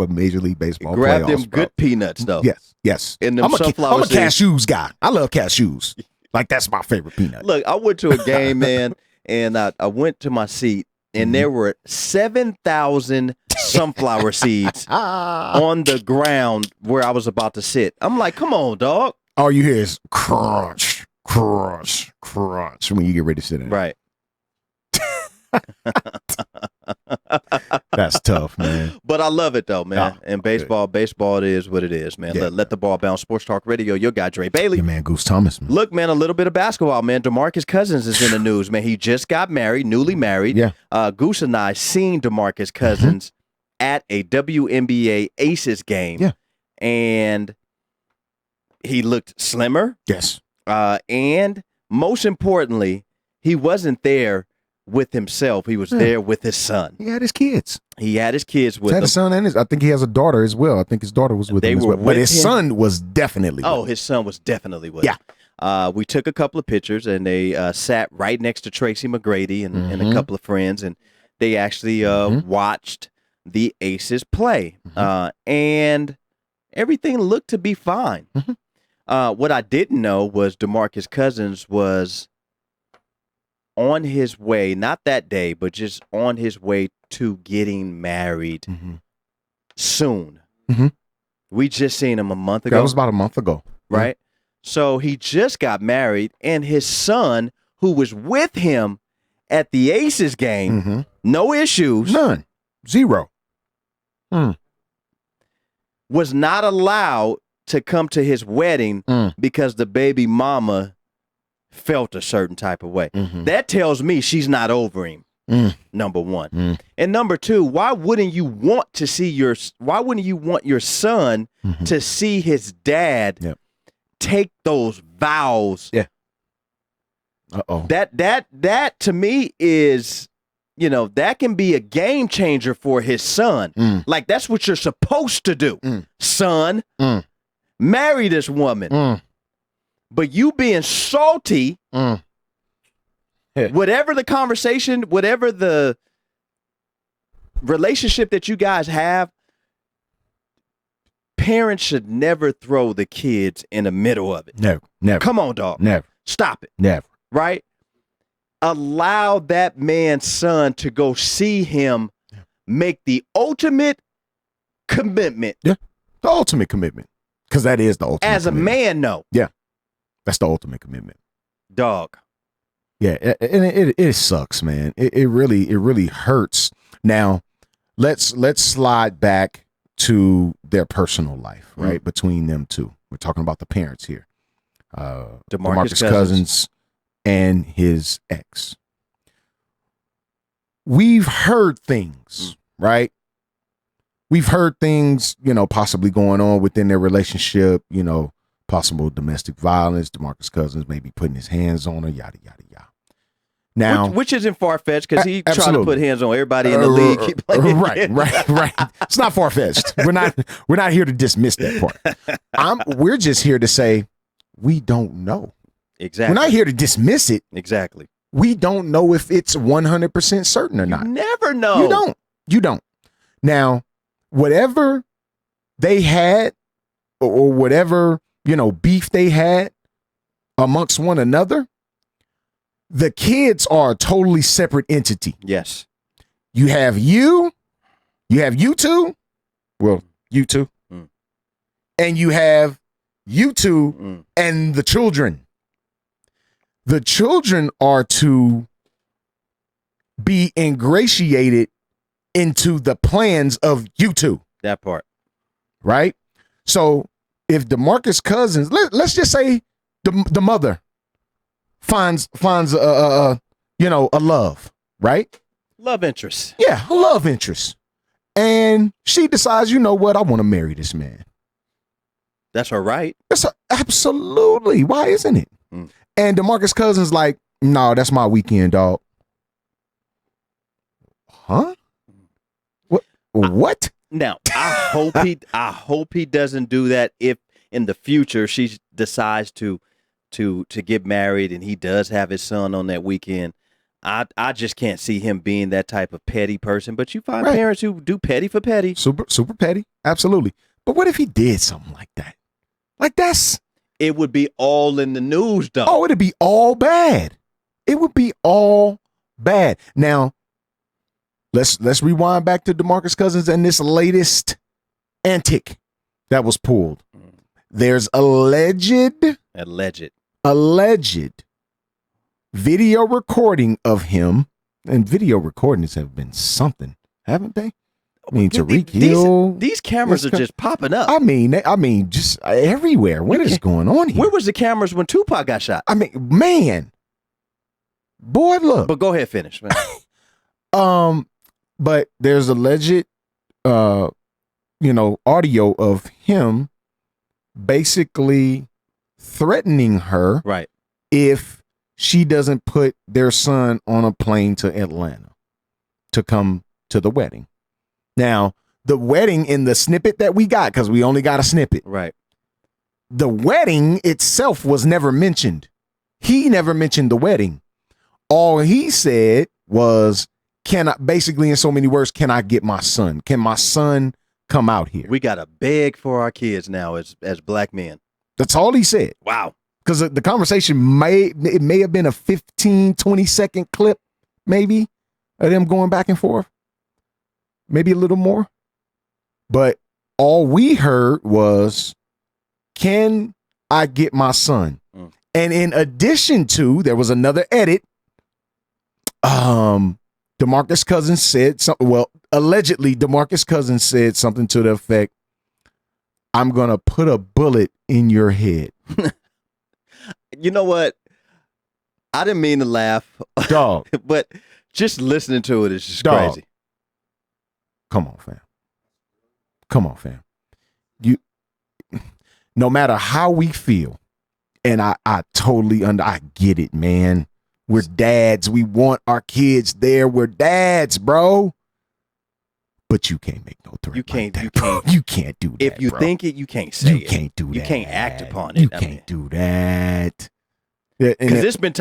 Major League Baseball. Grab playoffs, them good peanuts, though. Yes. And them I'm a sunflower cashews guy. I love cashews. Like, that's my favorite peanut. Look, I went to a game, man, and I went to my seat, and there were 7,000 sunflower seeds on the ground where I was about to sit. I'm like, come on, dog. All you hear is crunch, crunch, crunch when you get ready to sit in. Right. That's tough, man. But I love it, though, man. And baseball it is what it is, man. Yeah. Let the ball bounce. Sports Talk Radio, your guy, Dre Bailey. Your man, Goose Thomas, man. Look, man, a little bit of basketball, man. DeMarcus Cousins is in the news, man. He just got married, newly married. Yeah. Goose and I seen DeMarcus Cousins at a WNBA Aces game. Yeah. And he looked slimmer. Yes. And most importantly, he wasn't there with himself. He was there with his son. He had his kids. He had his kids with him. He had a son and I think he has a daughter as well. I think his daughter was with him as well. But his son was definitely with him. His son was definitely with him. We took a couple of pictures, and they sat right next to Tracy McGrady and a couple of friends, and they actually watched the Aces play. And everything looked to be fine. What I didn't know was DeMarcus Cousins was on his way, not that day, but just on his way to getting married soon. We just seen him a month ago. That was about a month ago. Right? So he just got married, and his son, who was with him at the Aces game, no issues. None. Zero. Was not allowed to come to his wedding because the baby mama felt a certain type of way. That tells me she's not over him. Number one. And number two, why wouldn't you want your son to see his dad take those vows? Yeah. Uh-oh. That to me is, that can be a game changer for his son. Like, that's what you're supposed to do, son. Marry this woman. But you being salty, whatever the conversation, whatever the relationship that you guys have, parents should never throw the kids in the middle of it. No, never. Come on, dog. Never. Stop it. Never. Right? Allow that man's son to go see him make the ultimate commitment. Yeah, the ultimate commitment. Because that is the ultimate as commitment. a man, no. Yeah, that's the ultimate commitment. Dog. Yeah, and it sucks, man. It really hurts. Now, let's slide back to their personal life, right? Between them two. We're talking about the parents here. DeMarcus Cousins and his ex. We've heard things, right? We've heard things, possibly going on within their relationship, possible domestic violence. DeMarcus Cousins maybe putting his hands on her, yada, yada, yada. Now, which isn't far-fetched because he tried to put hands on everybody in the league. Right. It's not far-fetched. We're not here to dismiss that part. We're just here to say we don't know. Exactly. We're not here to dismiss it. Exactly. We don't know if it's 100% certain or not. You never know. You don't. Now, whatever they had or whatever, beef they had amongst one another, the kids are a totally separate entity. Yes. You have you two, well, you two, and you have you two and the children. The children are to be ingratiated into the plans of you two. That part. Right? So if DeMarcus Cousins, let's just say the mother finds a love, right? Love interest. Yeah, a love interest. And she decides, you know what, I want to marry this man. That's her right. Absolutely. Why isn't it? And DeMarcus Cousins like, no, that's my weekend, dog. Huh? What? Now, I hope he doesn't do that if in the future she decides to get married and he does have his son on that weekend. I just can't see him being that type of petty person. But you find parents who do petty for petty. Super petty. Absolutely. But what if he did something like that? Like it would be all in the news, though. Oh, it'd be all bad. It would be all bad. Now, let's rewind back to DeMarcus Cousins and this latest antic that was pulled. There's alleged video recording of him, and video recordings have been something, haven't they? I mean, Tariq Hill. These cameras are just popping up. I mean, just everywhere. What is going on here? Where was the cameras when Tupac got shot? I mean, man, boy, look. But go ahead, finish, man. But there's alleged, audio of him basically threatening her, right, if she doesn't put their son on a plane to Atlanta to come to the wedding. Now, the wedding in the snippet that we got, because we only got a snippet. Right. The wedding itself was never mentioned. He never mentioned the wedding. All he said was, basically in so many words, can I get my son? Can my son come out here? We got to beg for our kids now as black men. That's all he said. Wow. Because the conversation may have been a 15, 20-second clip, maybe, of them going back and forth. Maybe a little more. But all we heard was, can I get my son? And in addition to, there was another edit. DeMarcus Cousins said something. Well, allegedly, DeMarcus Cousins said something to the effect, I'm going to put a bullet in your head. You know what? I didn't mean to laugh. Dog. But just listening to it is just Dog. crazy. Come on, fam. Come on, fam. No matter how we feel, and I totally I get it, man. We're dads. We want our kids there. We're dads, bro. But you can't make no threat. You can't do that. If you bro. think it, you can't say it. You can't do that. You can't act upon it. You can't do that. Because it's been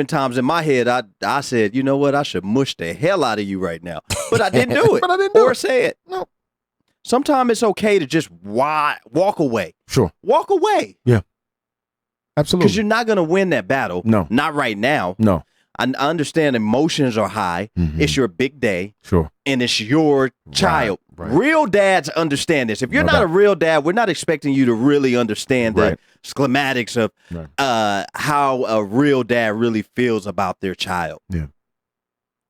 times in my head I said, you know what, I should mush the hell out of you right now. But I didn't do it. Or say it. No. Sometimes it's okay to just walk away. Sure. Walk away. Yeah. Absolutely. Because you're not going to win that battle. No. Not right now. No. I understand emotions are high. Mm-hmm. It's your big day. Sure. And it's your child. Right. Real dads understand this. If you're not a real dad, we're not expecting you to really understand the schematics of how a real dad really feels about their child. Yeah.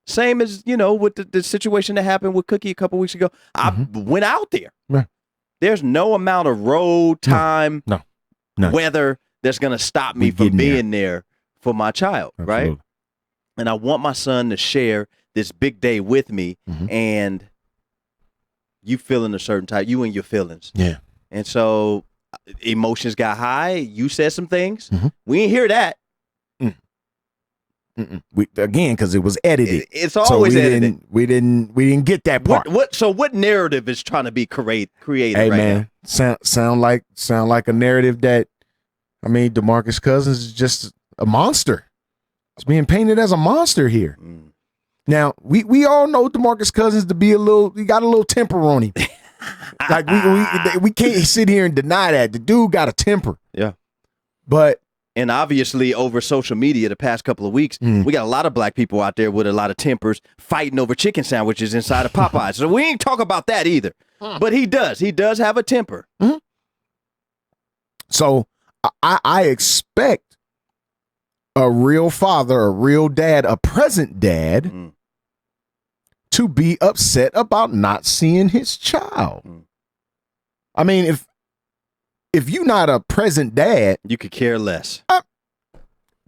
Same as, with the situation that happened with Cookie a couple weeks ago. I went out there. Right. There's no amount of road time, no. weather that's going to stop me from being there for my child. Absolutely. Right. And I want my son to share this big day with me, and you feeling a certain type, you and your feelings. Yeah. And so emotions got high. You said some things. We didn't hear that. Because it was edited. It's always edited. We didn't get that part. What narrative is trying to be created hey, right man, now? Sound like a narrative that, DeMarcus Cousins is just a monster. It's being painted as a monster here. Now, we all know DeMarcus Cousins to be he got a little temper on him. Like we can't sit here and deny that. The dude got a temper. Yeah. And obviously over social media the past couple of weeks, we got a lot of black people out there with a lot of tempers fighting over chicken sandwiches inside of Popeyes. So we ain't talk about that either. But he does. He does have a temper. So I expect a real father, a real dad, a present dad to be upset about not seeing his child. If you're not a present dad, you could care less.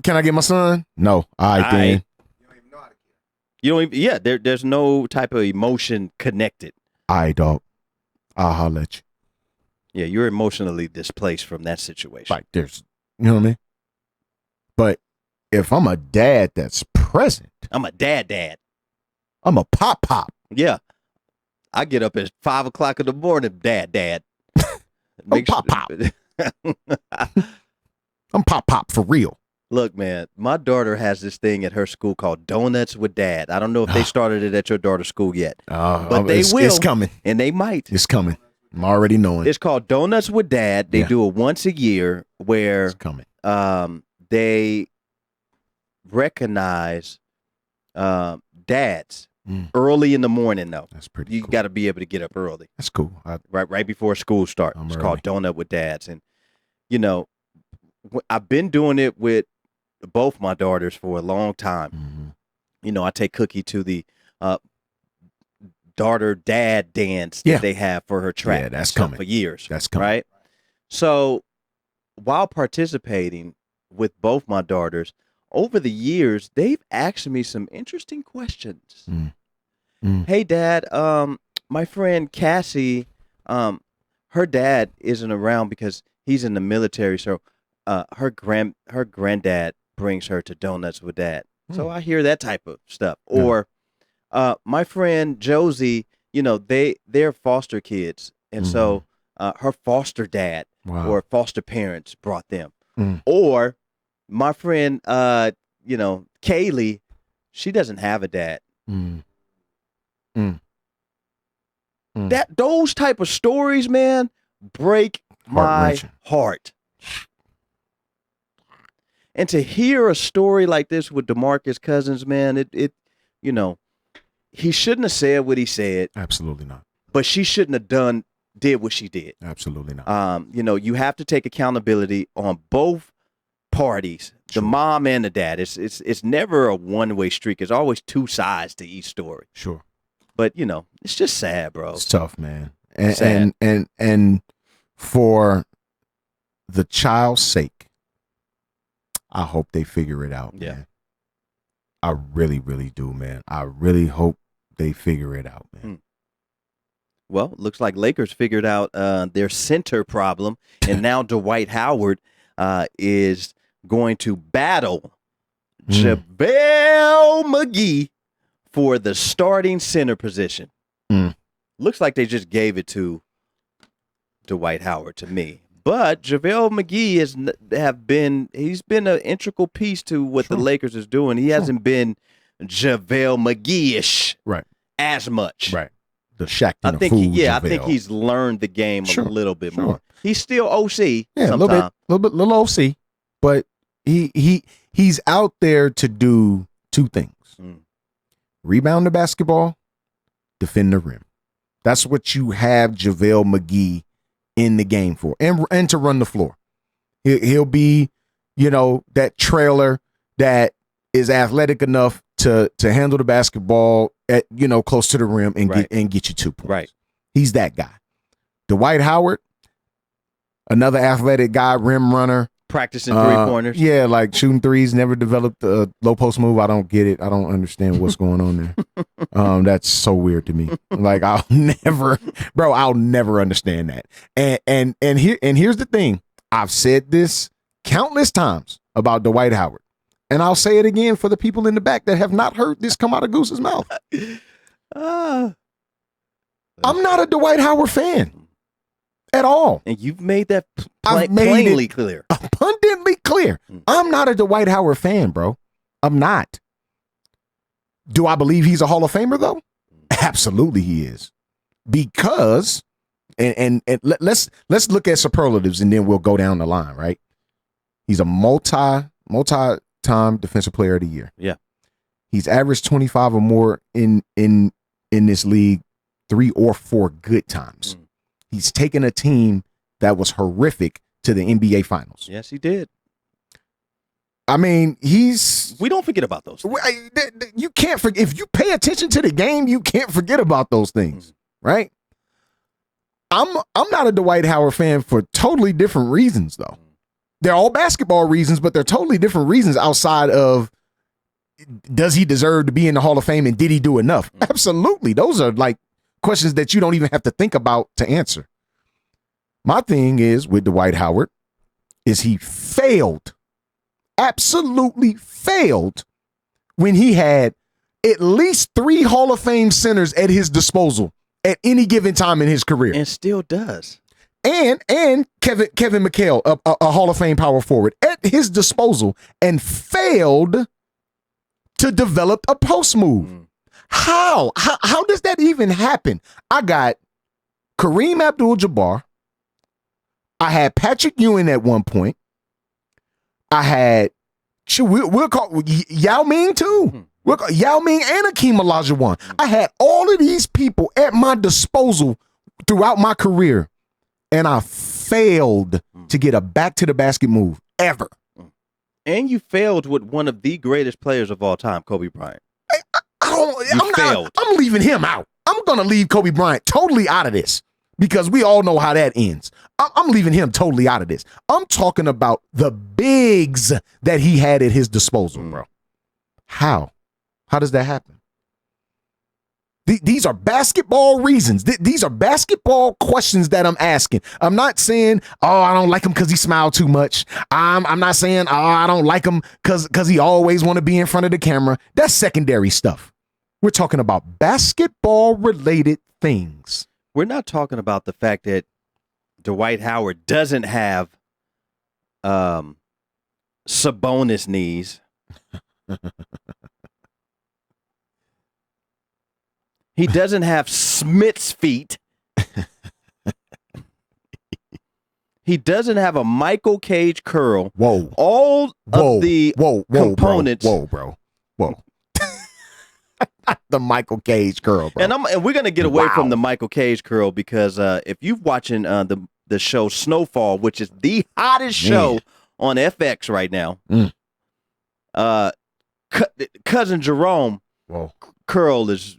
Can I get my son? No. All right, then. You don't even know how to care. You don't even, yeah, there's no type of emotion connected. All right, dog. I'll holler at you. Yeah, you're emotionally displaced from that situation. Like you know what I mean? But if I'm a dad that's present. I'm a dad. I'm a pop. Yeah. I get up at 5 o'clock in the morning, dad. I'm pop. I'm pop for real. Look, man, my daughter has this thing at her school called Donuts with Dad. I don't know if they started it at your daughter's school yet. But they will. It's coming. And they might. It's coming. I'm already knowing. It's called Donuts with Dad. They do it once a year where it's coming. They recognize dads early in the morning, though. That's pretty You cool. got to be able to get up early. That's cool. Right before school starts. It's called Donut with Dads. And, I've been doing it with both my daughters for a long time. I take Cookie to the daughter-dad dance that they have for her track. Yeah, that's coming. For years. That's coming. Right? So while participating with both my daughters, over the years, they've asked me some interesting questions. Hey, Dad, my friend Cassie, her dad isn't around because he's in the military, so her granddad brings her to Donuts with Dad. So I hear that type of stuff. Or my friend Josie, they're foster kids, and so her foster dad or foster parents brought them. Or my friend, Kaylee, she doesn't have a dad. Those type of stories, man, break my heart. And to hear a story like this with DeMarcus Cousins, man, it you know, he shouldn't have said what he said. Absolutely not. But she shouldn't have did what she did. Absolutely not. You know, you have to take accountability on both parties, the mom and the dad. It's never a one-way streak. It's always two sides to each story. Sure. But, you know, it's just sad, bro. It's tough, man. And for the child's sake, I hope they figure it out, man. I really, really do, man. I really hope they figure it out, man. Well, looks like Lakers figured out their center problem, and now Dwight Howard is going to battle JaVale McGee for the starting center position. Looks like they just gave it to Dwight Howard to me. But JaVale McGee he's been an integral piece to what the Lakers is doing. He hasn't been JaVale McGee-ish as much. Right. The Shaq I think he's learned the game a little bit more. He's still OC. Yeah, a little OC, but he's out there to do two things: rebound the basketball, defend the rim. That's what you have JaVale McGee in the game for, and to run the floor. He'll be, that trailer that is athletic enough to handle the basketball at close to the rim and get you 2 points. Right. He's that guy. Dwight Howard, another athletic guy, rim runner. Practicing 3-pointers. Yeah, like shooting threes, never developed a low post move. I don't get it. I don't understand what's going on there. That's so weird to me. Like I'll never understand that. And here's the thing. I've said this countless times about Dwight Howard. And I'll say it again for the people in the back that have not heard this come out of Goose's mouth. I'm not a Dwight Howard fan at all. And you've made that plainly clear. Abundantly clear. I'm not a Dwight Howard fan, bro. I'm not. Do I believe he's a Hall of Famer, though? Absolutely he is. Because, and let's look at superlatives and then we'll go down the line, right? He's a multi-time defensive player of the year. Yeah. He's averaged 25 or more in this league 3 or 4 good times. He's taken a team that was horrific to the NBA Finals. Yes, he did. I mean, we don't forget about those things. You can't forget. If you pay attention to the game, you can't forget about those things, right? I'm not a Dwight Howard fan for totally different reasons, though. They're all basketball reasons, but they're totally different reasons outside of does he deserve to be in the Hall of Fame and did he do enough? Absolutely. Those are like questions that you don't even have to think about to answer. My thing is with Dwight Howard is he failed, absolutely failed when he had at least 3 Hall of Fame centers at his disposal at any given time in his career. And still does. And Kevin McHale, a Hall of Fame power forward, at his disposal and failed to develop a post move. How does that even happen? I got Kareem Abdul-Jabbar. I had Patrick Ewing at one point. I had, we'll call Yao Ming too. We'll call Yao Ming and Akeem Olajuwon. I had all of these people at my disposal throughout my career. And I failed to get a back to the basket move ever. And you failed with one of the greatest players of all time, Kobe Bryant. I'm leaving him out. I'm going to leave Kobe Bryant totally out of this because we all know how that ends. I'm leaving him totally out of this. I'm talking about the bigs that he had at his disposal, bro. How? How does that happen? These are basketball reasons. These are basketball questions that I'm asking. I'm not saying, I don't like him because he smiled too much. I'm not saying, I don't like him because he always want to be in front of the camera. That's secondary stuff. We're talking about basketball-related things. We're not talking about the fact that Dwight Howard doesn't have Sabonis knees. He doesn't have Smith's feet. He doesn't have a Michael Cage curl. Whoa. All of the components. Bro. The Michael Cage curl, bro. And we're gonna get away from the Michael Cage curl because if you've watching the show Snowfall, which is the hottest show on FX right now, cousin Jerome curl is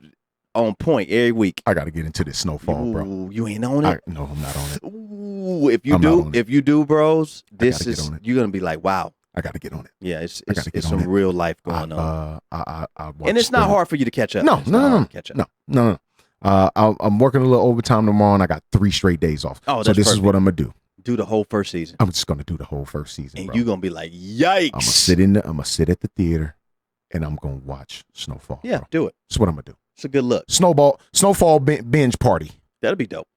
on point every week. I got to get into this Snowfall, bro. You ain't on it? No, I'm not on it. Ooh, if you do, bros, you're gonna be like, wow. I got to get on it. Yeah, it's some real life going on. And it's not hard for you to catch up. No. Catch up. No. I'm working a little overtime tomorrow, and I got 3 straight days off. Oh, so this is what I'm gonna do. Do the whole first season. I'm just gonna do the whole first season, and you're gonna be like, yikes! I'm gonna sit at the theater, and I'm gonna watch Snowfall. Yeah, bro. do it. That's what I'm gonna do. It's a good look. Snowfall binge party. That'll be dope.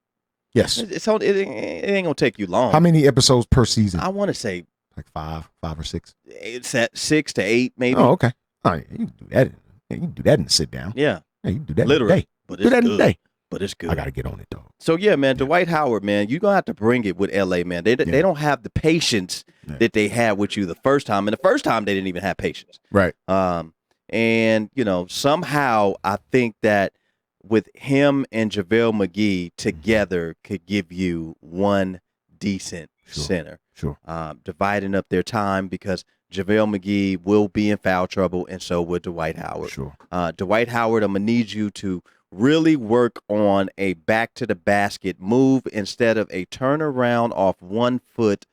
Yes, it ain't gonna take you long. How many episodes per season? I want to say like 5 or 6. It's at 6 to 8, maybe. Oh, okay. All right, you can do that. You can do that in a sit down. Yeah, you can do that literally. In a day. But do that in a day. But it's good. I got to get on it, though. So, yeah, man, Dwight Howard, man, you're going to have to bring it with L.A., man. They don't have the patience that they had with you the first time. And the first time, they didn't even have patience. Right. And, somehow I think that with him and JaVale McGee together could give you one decent center. Sure. Dividing up their time because JaVale McGee will be in foul trouble, and so will Dwight Howard. Sure. Dwight Howard, I'm going to need you to really work on a back-to-the-basket move instead of a turnaround off 1 foot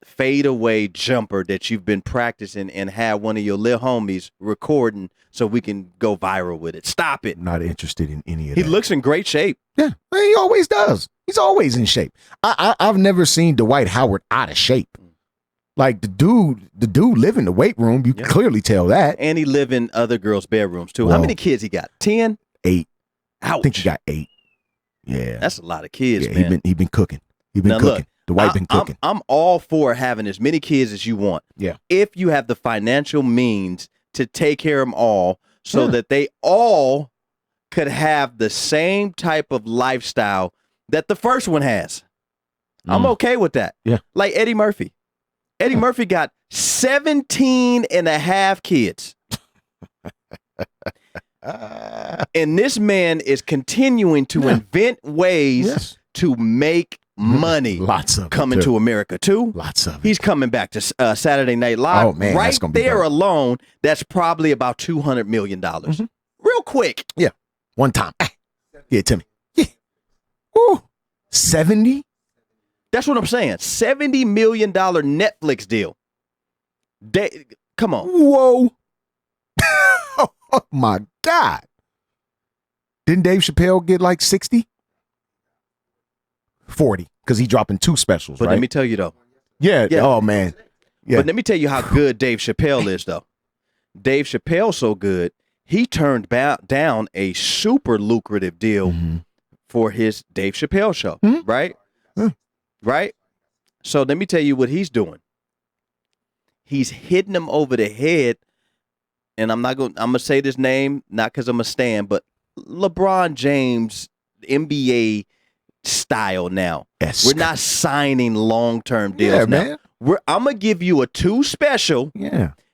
fadeaway jumper that you've been practicing and have one of your little homies recording so we can go viral with it. Stop it. Not interested in any of that. He looks in great shape. Yeah, he always does. He's always in shape. I've never seen Dwight Howard out of shape. Like the dude live in the weight room. You can clearly tell that. And he live in other girls' bedrooms too. How many kids he got? 10? 8. Ouch. I think he got 8. Yeah. That's a lot of kids, man. He been cooking. He been cooking. Dwight been cooking. I'm all for having as many kids as you want. Yeah. If you have the financial means to take care of them all so that they all could have the same type of lifestyle that the first one has. I'm okay with that. Yeah. Like Eddie Murphy. Eddie Murphy got 17 and a half kids. And this man is continuing to invent ways to make money. Lots of coming to America too. Lots of it. He's coming back to Saturday Night Live. Oh man, right that's gonna be there dope. alone. That's probably about $200 million. Real quick. Yeah, one time. Yeah, Timmy. Yeah. Woo. 70. That's what I'm saying. $70 million Netflix deal. Come on. Whoa. Oh my God. Didn't Dave Chappelle get like 60? 40, because he dropping 2 specials, but right? Let me tell you though. Yeah. Oh man. Yeah. But let me tell you how good Dave Chappelle is though. Dave Chappelle's so good, he turned down a super lucrative deal for his Dave Chappelle show, right? Right? So let me tell you what he's doing. He's hitting them over the head, and I'm gonna say this name, not because I'm a stan, but LeBron James, NBA style now. Yes. We're not signing long-term deals now. Man. I'm gonna give you a 2 special,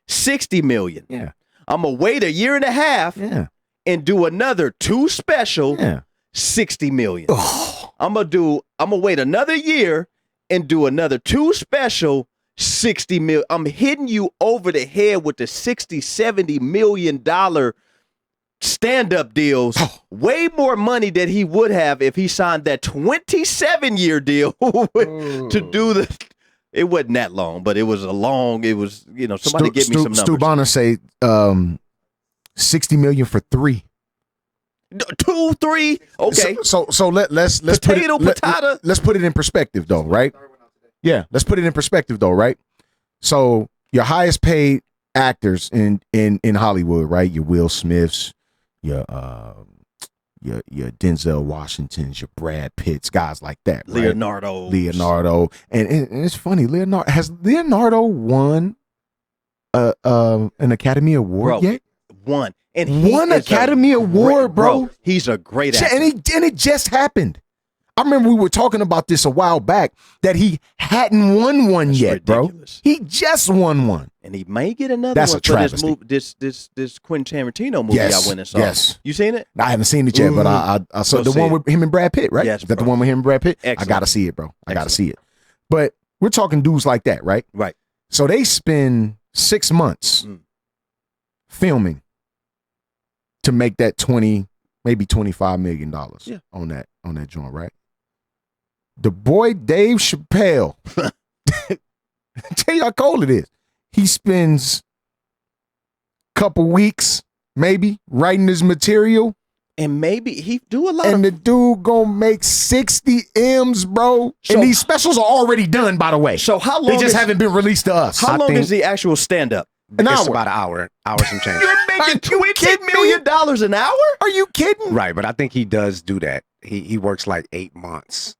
$60 million. Yeah. I'm gonna wait a year and a half and do another 2 special, $60 million. Oh. I'm gonna wait another year and do another 2 special, $60 million. I'm hitting you over the head with the $60-70 million stand-up deals. Way more money than he would have if he signed that 27-year deal to do the. It wasn't that long, but it was somebody give me some numbers. Stu Bonner say $60 million for 3. 2, 3. Okay. So let's potato, patata. Let's put it in perspective though, right? Yeah, let's put it in perspective though, right? So your highest paid actors in Hollywood, right? Your Will Smiths, your Denzel Washingtons, your Brad Pitts, guys like that, right? Leonardo, and it's funny. Has Leonardo won an Academy Award yet? Won. And he won Academy Award, bro. He's a great actor. And it just happened. I remember we were talking about this a while back that he hadn't won one yet, ridiculous. bro. He just won one. And he may get another That's one a travesty. for this Quentin Tarantino movie I went and saw. Yes. You seen it? I haven't seen it yet, but I saw the one with him and Brad Pitt, right? Yes, Is that bro. the one with him and Brad Pitt? Excellent. I gotta see it, bro. I gotta see it. But we're talking dudes like that, right? Right. So they spend 6 months filming to make that maybe $25 million on that joint, right? The boy Dave Chappelle, tell you how cold it is. He spends a couple weeks, maybe, writing his material. And maybe he do a lot and the dude gonna make 60 M's, bro. So, and these specials are already done, by the way. So how long? They just haven't been released to us. How long is the actual stand-up? An hour. It's about an hour some change. You're making $20 million an hour? Are you kidding? Right, but I think he does do that. He works like 8 months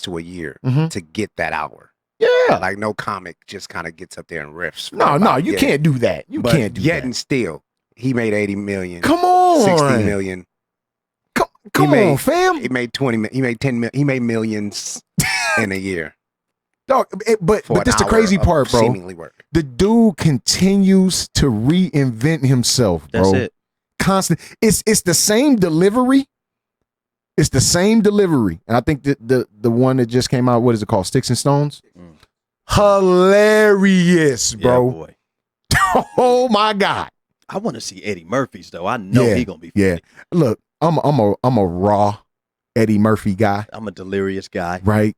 to a year to get that hour. Yeah. Like no comic just kind of gets up there and riffs. No, you can't do that. You can't do that. And still, he made 80 million. Come on. 60 million. Come on, fam. He made 20. He made 10. He made millions in a year. Dog, but this the crazy part, bro. Seemingly work. The dude continues to reinvent himself, bro. That's it. Constant. It's the same delivery. It's the same delivery, and I think the one that just came out. What is it called? Sticks and Stones. Hilarious, bro. Yeah, boy. Oh my God. I want to see Eddie Murphy's though. I know he gonna be funny. Yeah. Look, I'm a raw Eddie Murphy guy. I'm a delirious guy. Right.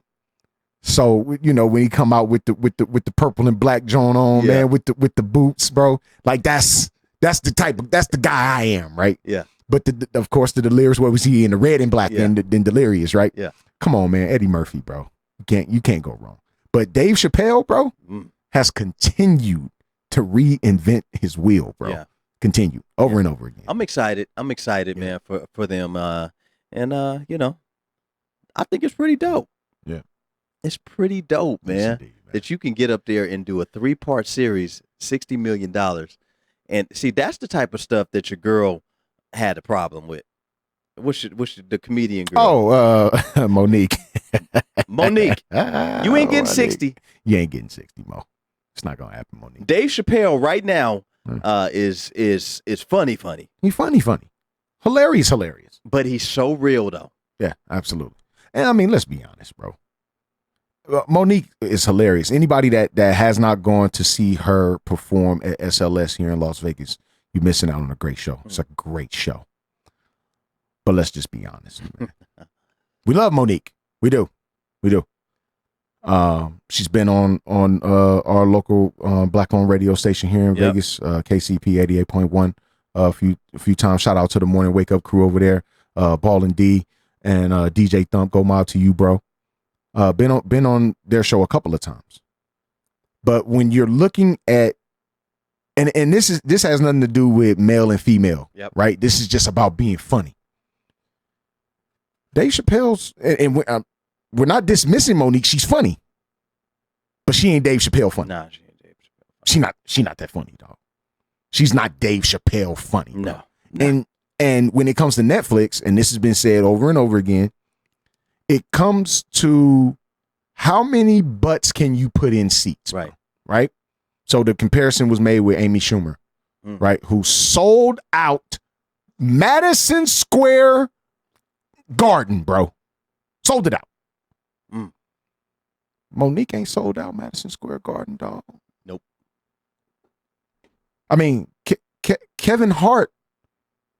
So when he come out with the purple and black joint on, man, with the boots, bro. Like that's the guy I am, right? Yeah. But of course the delirious, what was he in the red and black then delirious, right? Yeah. Come on, man, Eddie Murphy, bro. You can't go wrong. But Dave Chappelle, bro, has continued to reinvent his wheel, bro. Yeah. Continue over and over again. I'm excited, man, for them. And I think it's pretty dope. Yeah. It's pretty dope, man, Yes, indeed, man. that you can get up there and do a 3-part series, $60 million. And see, that's the type of stuff that your girl had a problem with. What's the comedian girl? Oh, Monique. Monique. You ain't getting 60. You ain't getting 60, Mo. It's not gonna happen, Monique. Dave Chappelle right now is funny. He's funny. Hilarious. But he's so real though. Yeah, absolutely. And I mean, let's be honest, bro. Monique is hilarious. Anybody that has not gone to see her perform at SLS here in Las Vegas, you're missing out on a great show. It's a great show. But let's just be honest, man. We love Monique. We do. She's been on our local black-owned radio station here in Vegas, KCP 88.1. A few times. Shout out to the Morning Wake Up crew over there, Ball and D and DJ Thump. Go mob to you, bro. Been on their show a couple of times. But when you're looking at and this has nothing to do with male and female, right? This is just about being funny. Dave Chappelle's and we're not dismissing Monique. She's funny, but she ain't Dave Chappelle funny. Nah, she ain't Dave Chappelle. She not that funny, dog. She's not Dave Chappelle funny. No. And when it comes to Netflix, and this has been said over and over again, it comes to how many butts can you put in seats, right? Right. So the comparison was made with Amy Schumer, right, who sold out Madison Square Garden, bro. Sold it out. Monique ain't sold out Madison Square Garden, dog. Nope. I mean, Kevin Hart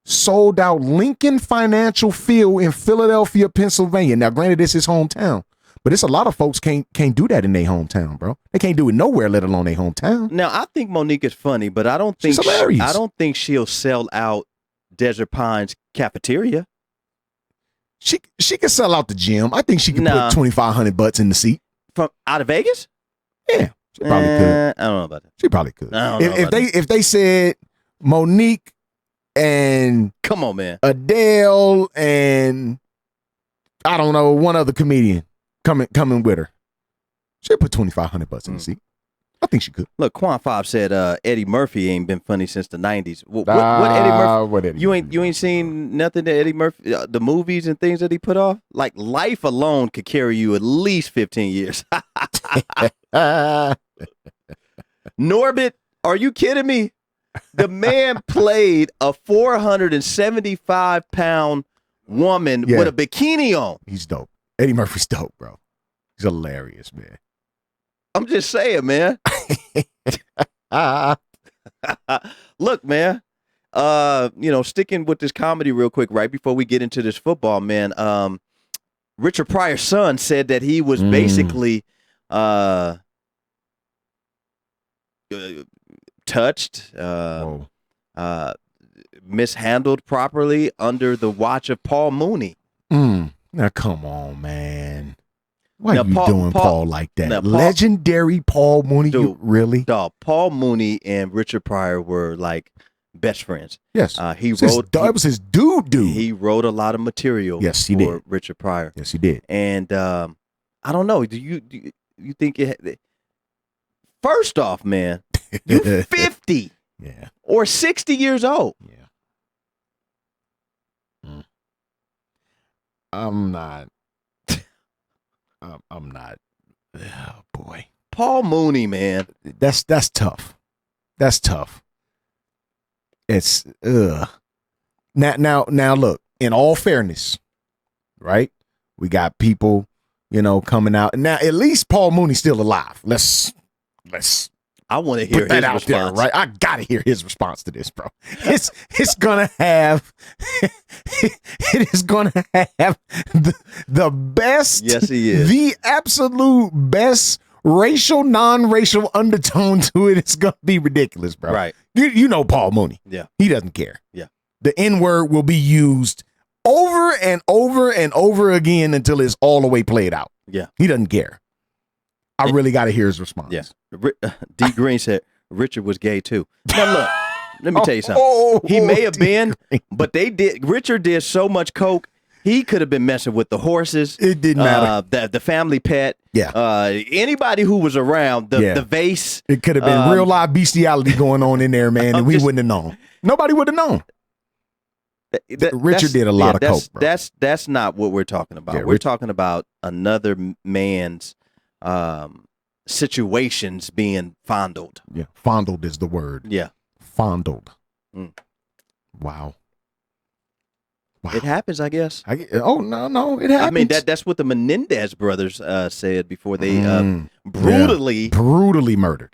sold out Lincoln Financial Field in Philadelphia, Pennsylvania. Now, granted, this is his hometown, but it's a lot of folks can't do that in their hometown, bro. They can't do it nowhere, let alone their hometown. Now, I think Monique is funny, but I don't think she's hilarious. I don't think she'll sell out Desert Pines cafeteria. She can sell out the gym. I think she can put 2,500 butts in the seat. From out of Vegas? Yeah, she probably could. I don't know about that. She probably could. I don't know If they said Monique and come on, man, Adele and I don't know one other comedian coming with her, she'll put 2,500 butts in the seat. I think she could. Look, Quan 5 said Eddie Murphy ain't been funny since the 90s. What Eddie Murphy? What Eddie You Murphy? ain't seen nothing that Eddie Murphy, the movies and things that he put off? Like Life alone could carry you at least 15 years. Norbit, are you kidding me? The man played a 475-pound woman with a bikini on. He's dope. Eddie Murphy's dope, bro. He's hilarious, man. I'm just saying, man. Look, man. Sticking with this comedy real quick, right before we get into this football, man. Richard Pryor's son said that he was basically touched, mishandled properly under the watch of Paul Mooney. Now, come on, man. Why are you doing Paul like that? Legendary Paul Mooney, dude, really? Dog, Paul Mooney and Richard Pryor were like best friends. Yes. It was his dude. He wrote a lot of material for Richard Pryor. Yes, he did. And I don't know. Do you think first off, man, you 50 or 60 years old. Yeah. I'm not. Oh, boy. Paul Mooney, man. That's tough. That's tough. It's Now look, in all fairness, right? We got people, coming out. Now at least Paul Mooney's still alive. Let's I want to hear put that his out response. there, right? I gotta hear his response to this, bro. It's gonna have it is gonna have the best. Yes, he is. The absolute best racial, non-racial undertone to it. It's gonna be ridiculous, bro. Right. You know Paul Mooney. Yeah. He doesn't care. Yeah. The N-word will be used over and over and over again until it's all the way played out. Yeah. He doesn't care. I really got to hear his response. Yeah. D. Green said Richard was gay too. Now look, let me tell you something. He may have been, but Richard did so much coke. He could have been messing with the horses. It didn't matter. The family pet. Yeah. Anybody who was around, the vase. It could have been real live bestiality going on in there, man, and we wouldn't have known. Nobody would have known. Richard did a lot of coke, bro. That's not what we're talking about. Yeah, we're talking about another man's situations being fondled. Yeah, fondled is the word. Yeah, fondled. Wow. It happens, I guess. No, it happens. I mean, that's what the Menendez brothers said before they brutally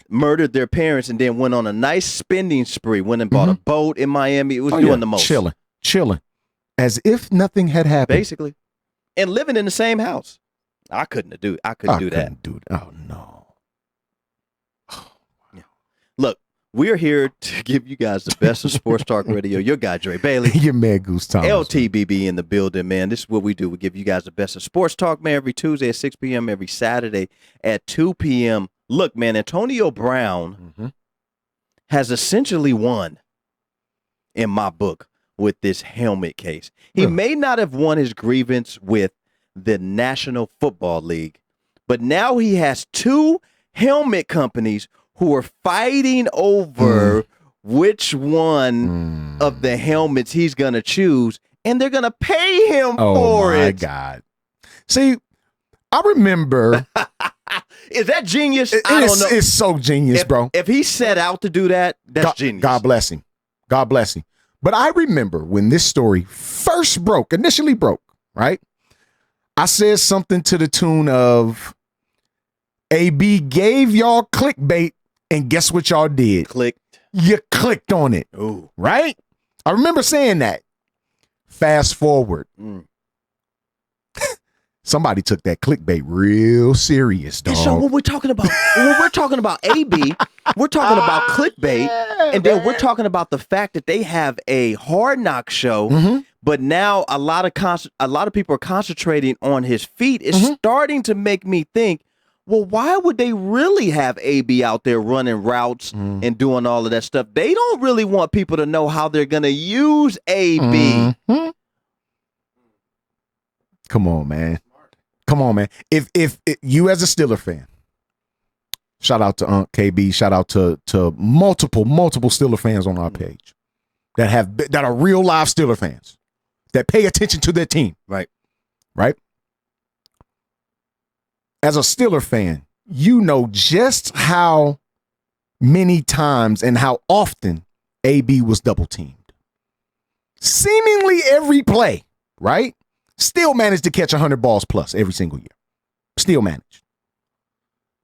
murdered their parents, and then went on a nice spending spree. Went and bought a boat in Miami. It was doing the most. Chilling, as if nothing had happened, basically, and living in the same house. I couldn't do that. Oh no. Yeah. Look, we're here to give you guys the best of sports talk radio. Your guy Dre Bailey, your man Goose Thomas, LTBB in the building, man. This is what we do. We give you guys the best of sports talk, man. Every Tuesday at 6 p.m. Every Saturday at 2 p.m. Look, man, Antonio Brown has essentially won in my book with this helmet case. He may not have won his grievance with the National Football League, but now he has two helmet companies who are fighting over which one of the helmets he's going to choose, and they're going to pay him for it. Oh, my God. See, I remember. Is that genius? I don't know. It's so genius, bro. If he set out to do that, that's genius. God bless him. God bless him. But I remember when this story initially broke, right? I said something to the tune of, AB gave y'all clickbait, and guess what y'all did? You clicked on it. Ooh. Right? I remember saying that. Fast forward. Somebody took that clickbait real serious, dog. And so when we're talking about AB, we're talking about clickbait, and then we're talking about the fact that they have a Hard Knock show, but now a lot of people are concentrating on his feet. It's starting to make me think, well, why would they really have AB out there running routes and doing all of that stuff? They don't really want people to know how they're going to use AB. Come on, man. If you as a Steeler fan Shout out to Unc KB. Shout out to multiple Steeler fans on our page that are real live Steeler fans that pay attention to their team. Right. As a Steeler fan, you know just how many times and how often AB was double teamed. Seemingly every play, right? Still managed to catch 100 balls plus every single year. Still managed.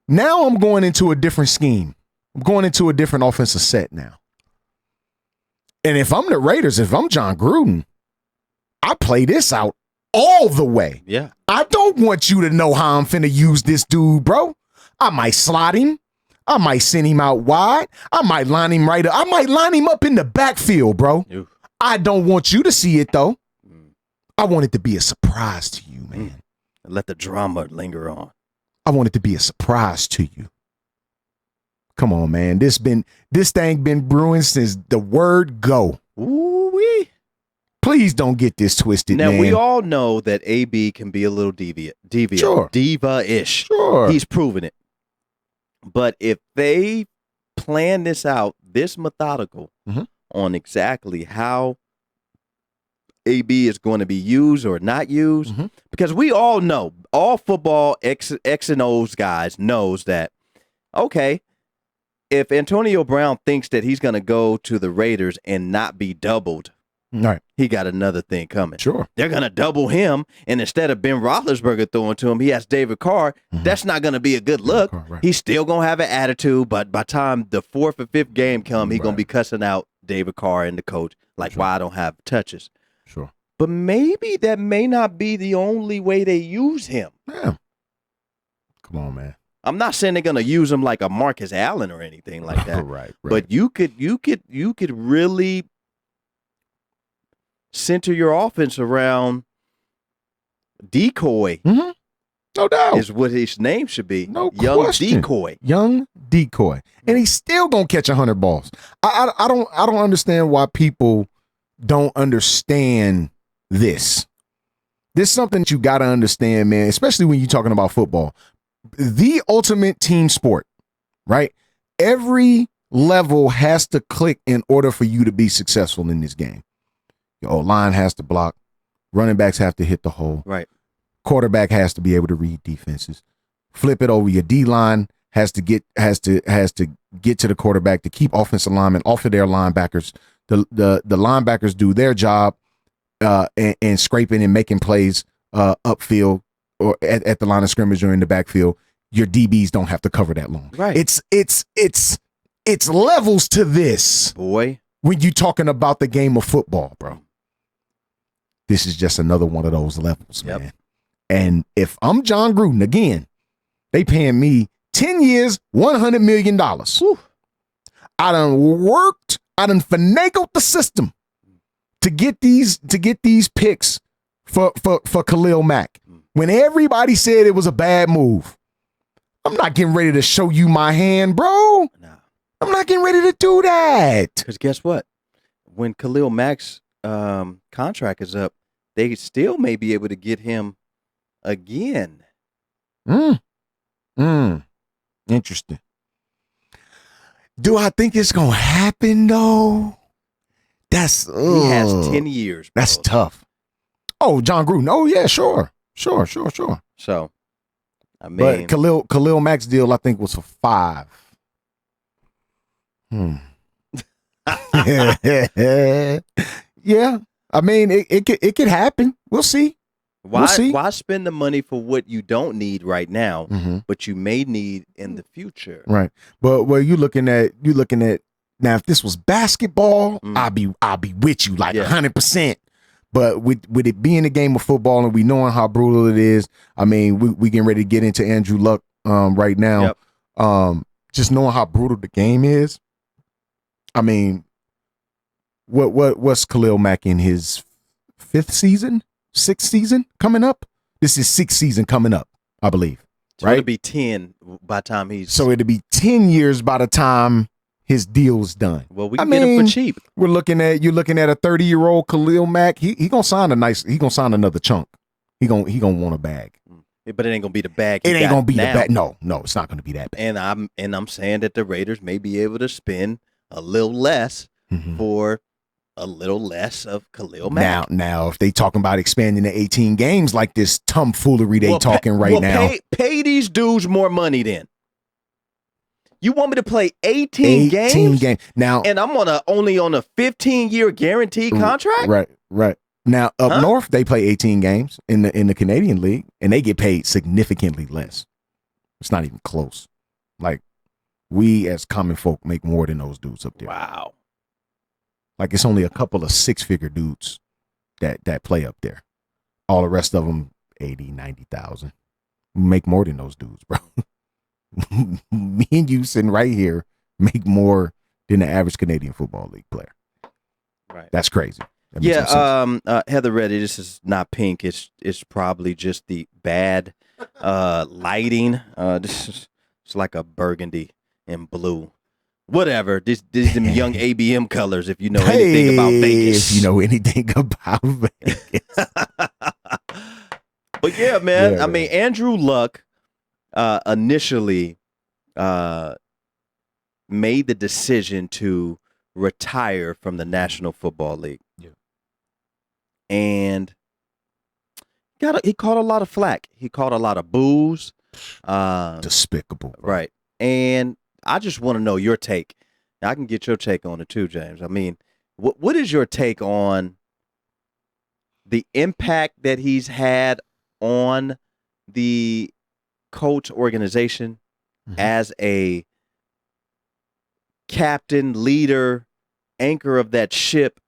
Now I'm going into a different scheme. I'm going into a different offensive set now. And if I'm the Raiders, if I'm John Gruden, I play this out all the way. Yeah. I don't want you to know how I'm finna use this dude, bro. I might slot him. I might send him out wide. I might line him right up. I might line him up in the backfield, bro. Oof. I don't want you to see it, though. I want it to be a surprise to you, man. Let the drama linger on. I want it to be a surprise to you. Come on, man. This thing been brewing since the word go. Ooh-wee. Please don't get this twisted, now, man. we all know that AB can be a little deviant, Sure. diva-ish. Sure. He's proven it. But if they plan this out, this methodical, on exactly how AB is going to be used or not used, because we all know, all football X and O's guys knows that, okay, if Antonio Brown thinks that he's going to go to the Raiders and not be doubled, right, he got another thing coming. Sure. They're going to double him, and instead of Ben Roethlisberger throwing to him, he has David Carr. That's not going to be a good look. Carr, right. He's still going to have an attitude, but by the time the fourth or fifth game come, he's going to be cussing out David Carr and the coach, like, why I don't have touches. Sure. But maybe that may not be the only way they use him. Yeah. Come on, man. I'm not saying they're going to use him like a Marcus Allen or anything like that. Right. But you could really center your offense around Decoy. No doubt. Is what his name should be. No Young question. Decoy. Young Decoy. And he's still gonna catch 100 balls. I don't understand why people don't understand this. This is something that you gotta understand, man, especially when you're talking about football. The ultimate team sport, right? Every level has to click in order for you to be successful in this game. Your O-line has to block, running backs have to hit the hole. Right. Quarterback has to be able to read defenses. Flip it over. Your D-line has to get to the quarterback to keep offensive linemen off of their linebackers. The linebackers do their job and scraping and making plays upfield or at the line of scrimmage or in the backfield. Your DBs don't have to cover that long. Right. It's levels to this, boy, when you're talking about the game of football, bro. This is just another one of those levels, man. And if I'm John Gruden, again, they paying me 10 years, $100 million. Whew. I done worked, I done finagled the system to get these picks for Khalil Mack. When everybody said it was a bad move, I'm not getting ready to show you my hand, bro. No. I'm not getting ready to do that. Because guess what? When Khalil Mack's contract is up, they still may be able to get him again. Interesting. Do I think it's gonna happen though? That's he has 10 years. Bro. That's tough. Oh, John Gruden. Oh yeah, sure. So, I But mean, Khalil Mack's deal, I think, was for 5. Yeah. I mean, it could happen. We'll see. why spend the money for what you don't need right now, Mm-hmm. but you may need in the future? Right. But where you looking at now, if this was basketball, I'll be with you like 100%. But with it being a game of football and we knowing how brutal it is, I mean, we getting ready to get into Andrew Luck right now. Yep. Just knowing how brutal the game is. I mean, what's Khalil Mack in his 5th season, 6th season coming up? This is 6th season coming up, I believe. So right? it'll be 10 by the time he's. So it'll be 10 years by the time his deal's done. Well, we can get him for cheap. You're looking at a 30-year-old Khalil Mack. He gonna sign another chunk. He gonna want a bag. But it ain't gonna be the bag. It ain't gonna be the bag. No, it's not gonna be that bad. And I'm saying that the Raiders may be able to spend a little less for a little less of Khalil Mack. Now, if they talking about expanding to 18 games like this tomfoolery they talking now. Pay these dudes more money then. You want me to play 18 games? Now, and I'm only on a 15-year guaranteed contract? Right. Now, up north, they play 18 games in the Canadian League, and they get paid significantly less. It's not even close. Like, we as common folk make more than those dudes up there. Wow. Like, it's only a couple of six-figure dudes that play up there. All the rest of them, 80, 90,000. We make more than those dudes, bro. Me and you sitting right here make more than the average Canadian Football League player. Right. That's crazy. Heather Reddy, this is not pink. It's probably just the bad lighting. It's like a burgundy and blue. Whatever. This them young ABM colors. If you know anything about Vegas. If you know anything about Vegas. But yeah, man. I mean, Andrew Luck initially made the decision to retire from the National Football League. Yeah. And he caught a lot of flack. He caught a lot of boos. Despicable. Bro. Right. And I just want to know your take. I can get your take on it too, James. I mean, what is your take on the impact that he's had on the Colts organization as a captain, leader, anchor of that ship,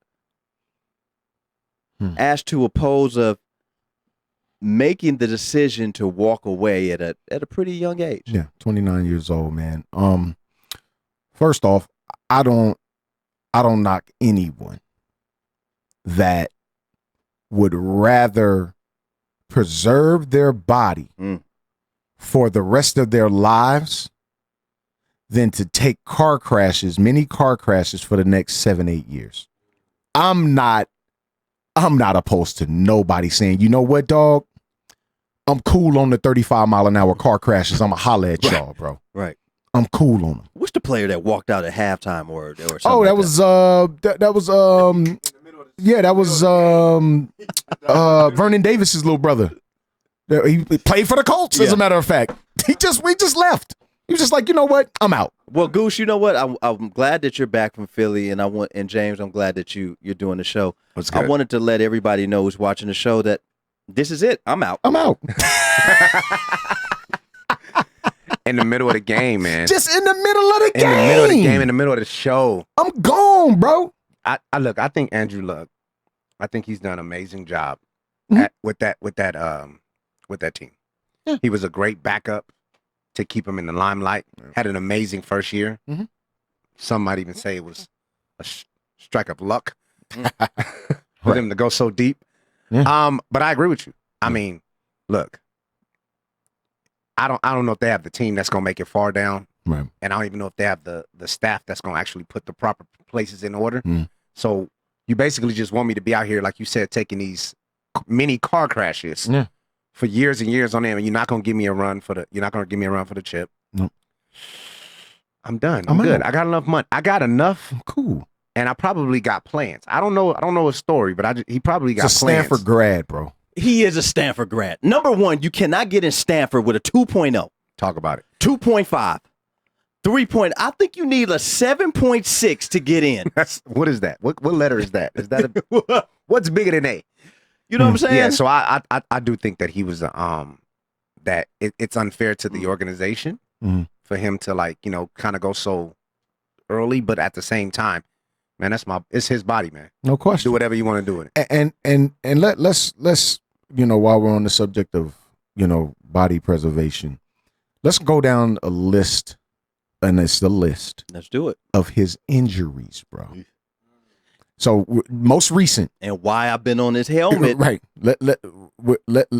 as to oppose of making the decision to walk away at a pretty young age? Yeah, 29 years old, man. First off, I don't knock anyone that would rather preserve their body for the rest of their lives than to take many car crashes for the next 7-8 years. I'm not opposed to nobody saying, you know what, dog? I'm cool on the 35-mile-an-hour car crashes. I'm going to holler at y'all, bro. Right. I'm cool on them. What's the player that walked out at halftime or something? Oh, that was Vernon Davis's little brother. He played for the Colts, as a matter of fact. We just left. He was just like, you know what? I'm out. Well, Goose, you know what? I'm glad that you're back from Philly, and James, I'm glad that you're doing the show. I wanted to let everybody know who's watching the show that this is it. I'm out. In the middle of the game, man. Just in the middle of the game. In the middle of the game, in the middle of the show. I'm gone, bro. I think Andrew Luck, I think he's done an amazing job with that team. Yeah. He was a great backup to keep him in the limelight. Had an amazing first year. Some might even say it was a strike of luck for them to go so deep. Yeah. But I agree with you. I mean, look, I don't know if they have the team that's gonna make it far down. Right. And I don't even know if they have the staff that's gonna actually put the proper places in order. So you basically just want me to be out here, like you said, taking these mini car crashes for years and years on end, and you're not gonna give me a run for the chip. Nope. I'm done. I'm good. I got enough money. I got enough. I'm cool. And I probably got plans. I don't know his story, but he probably got plans. It's a Stanford grad, bro. He is a Stanford grad. Number one, you cannot get in Stanford with a 2.0. Talk about it. 2.5. 3. I think you need a 7.6 to get in. What is that? What letter is that? Is that what's bigger than A? You know what I'm saying? Yeah. So I do think that he was that it's unfair to the organization for him to kind of go so early, but at the same time, man, it's his body, man. No question. Do whatever you want to do with it. And let's while we're on the subject of body preservation, let's go down a list, and it's the list. Let's do it. Of his injuries, bro. So most recent, and why I've been on this helmet, right?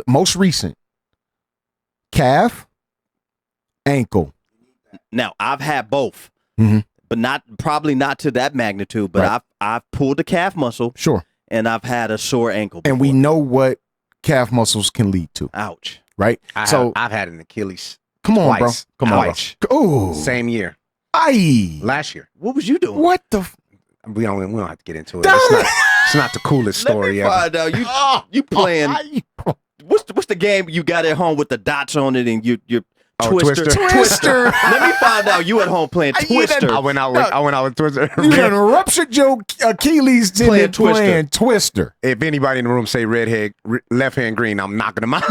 Most recent, calf, ankle. Now I've had both, but probably not to that magnitude. But I've pulled the calf muscle, sure, and I've had a sore ankle before. And we know what calf muscles can lead to. Ouch. right? I've had an Achilles. Come on, bro. Twice. Come on, Twice. bro. Ooh. Same year. Aye. Last year. What was you doing? What the? We don't have to get into it. It's not the coolest story ever. Find out you playing. What's the game you got at home with the dots on it and you Twister. Twister. Let me find out you at home playing Twister. I went out with Twister. You done ruptured your Achilles tendon playing Twister. If anybody in the room say left hand green, I'm knocking them out.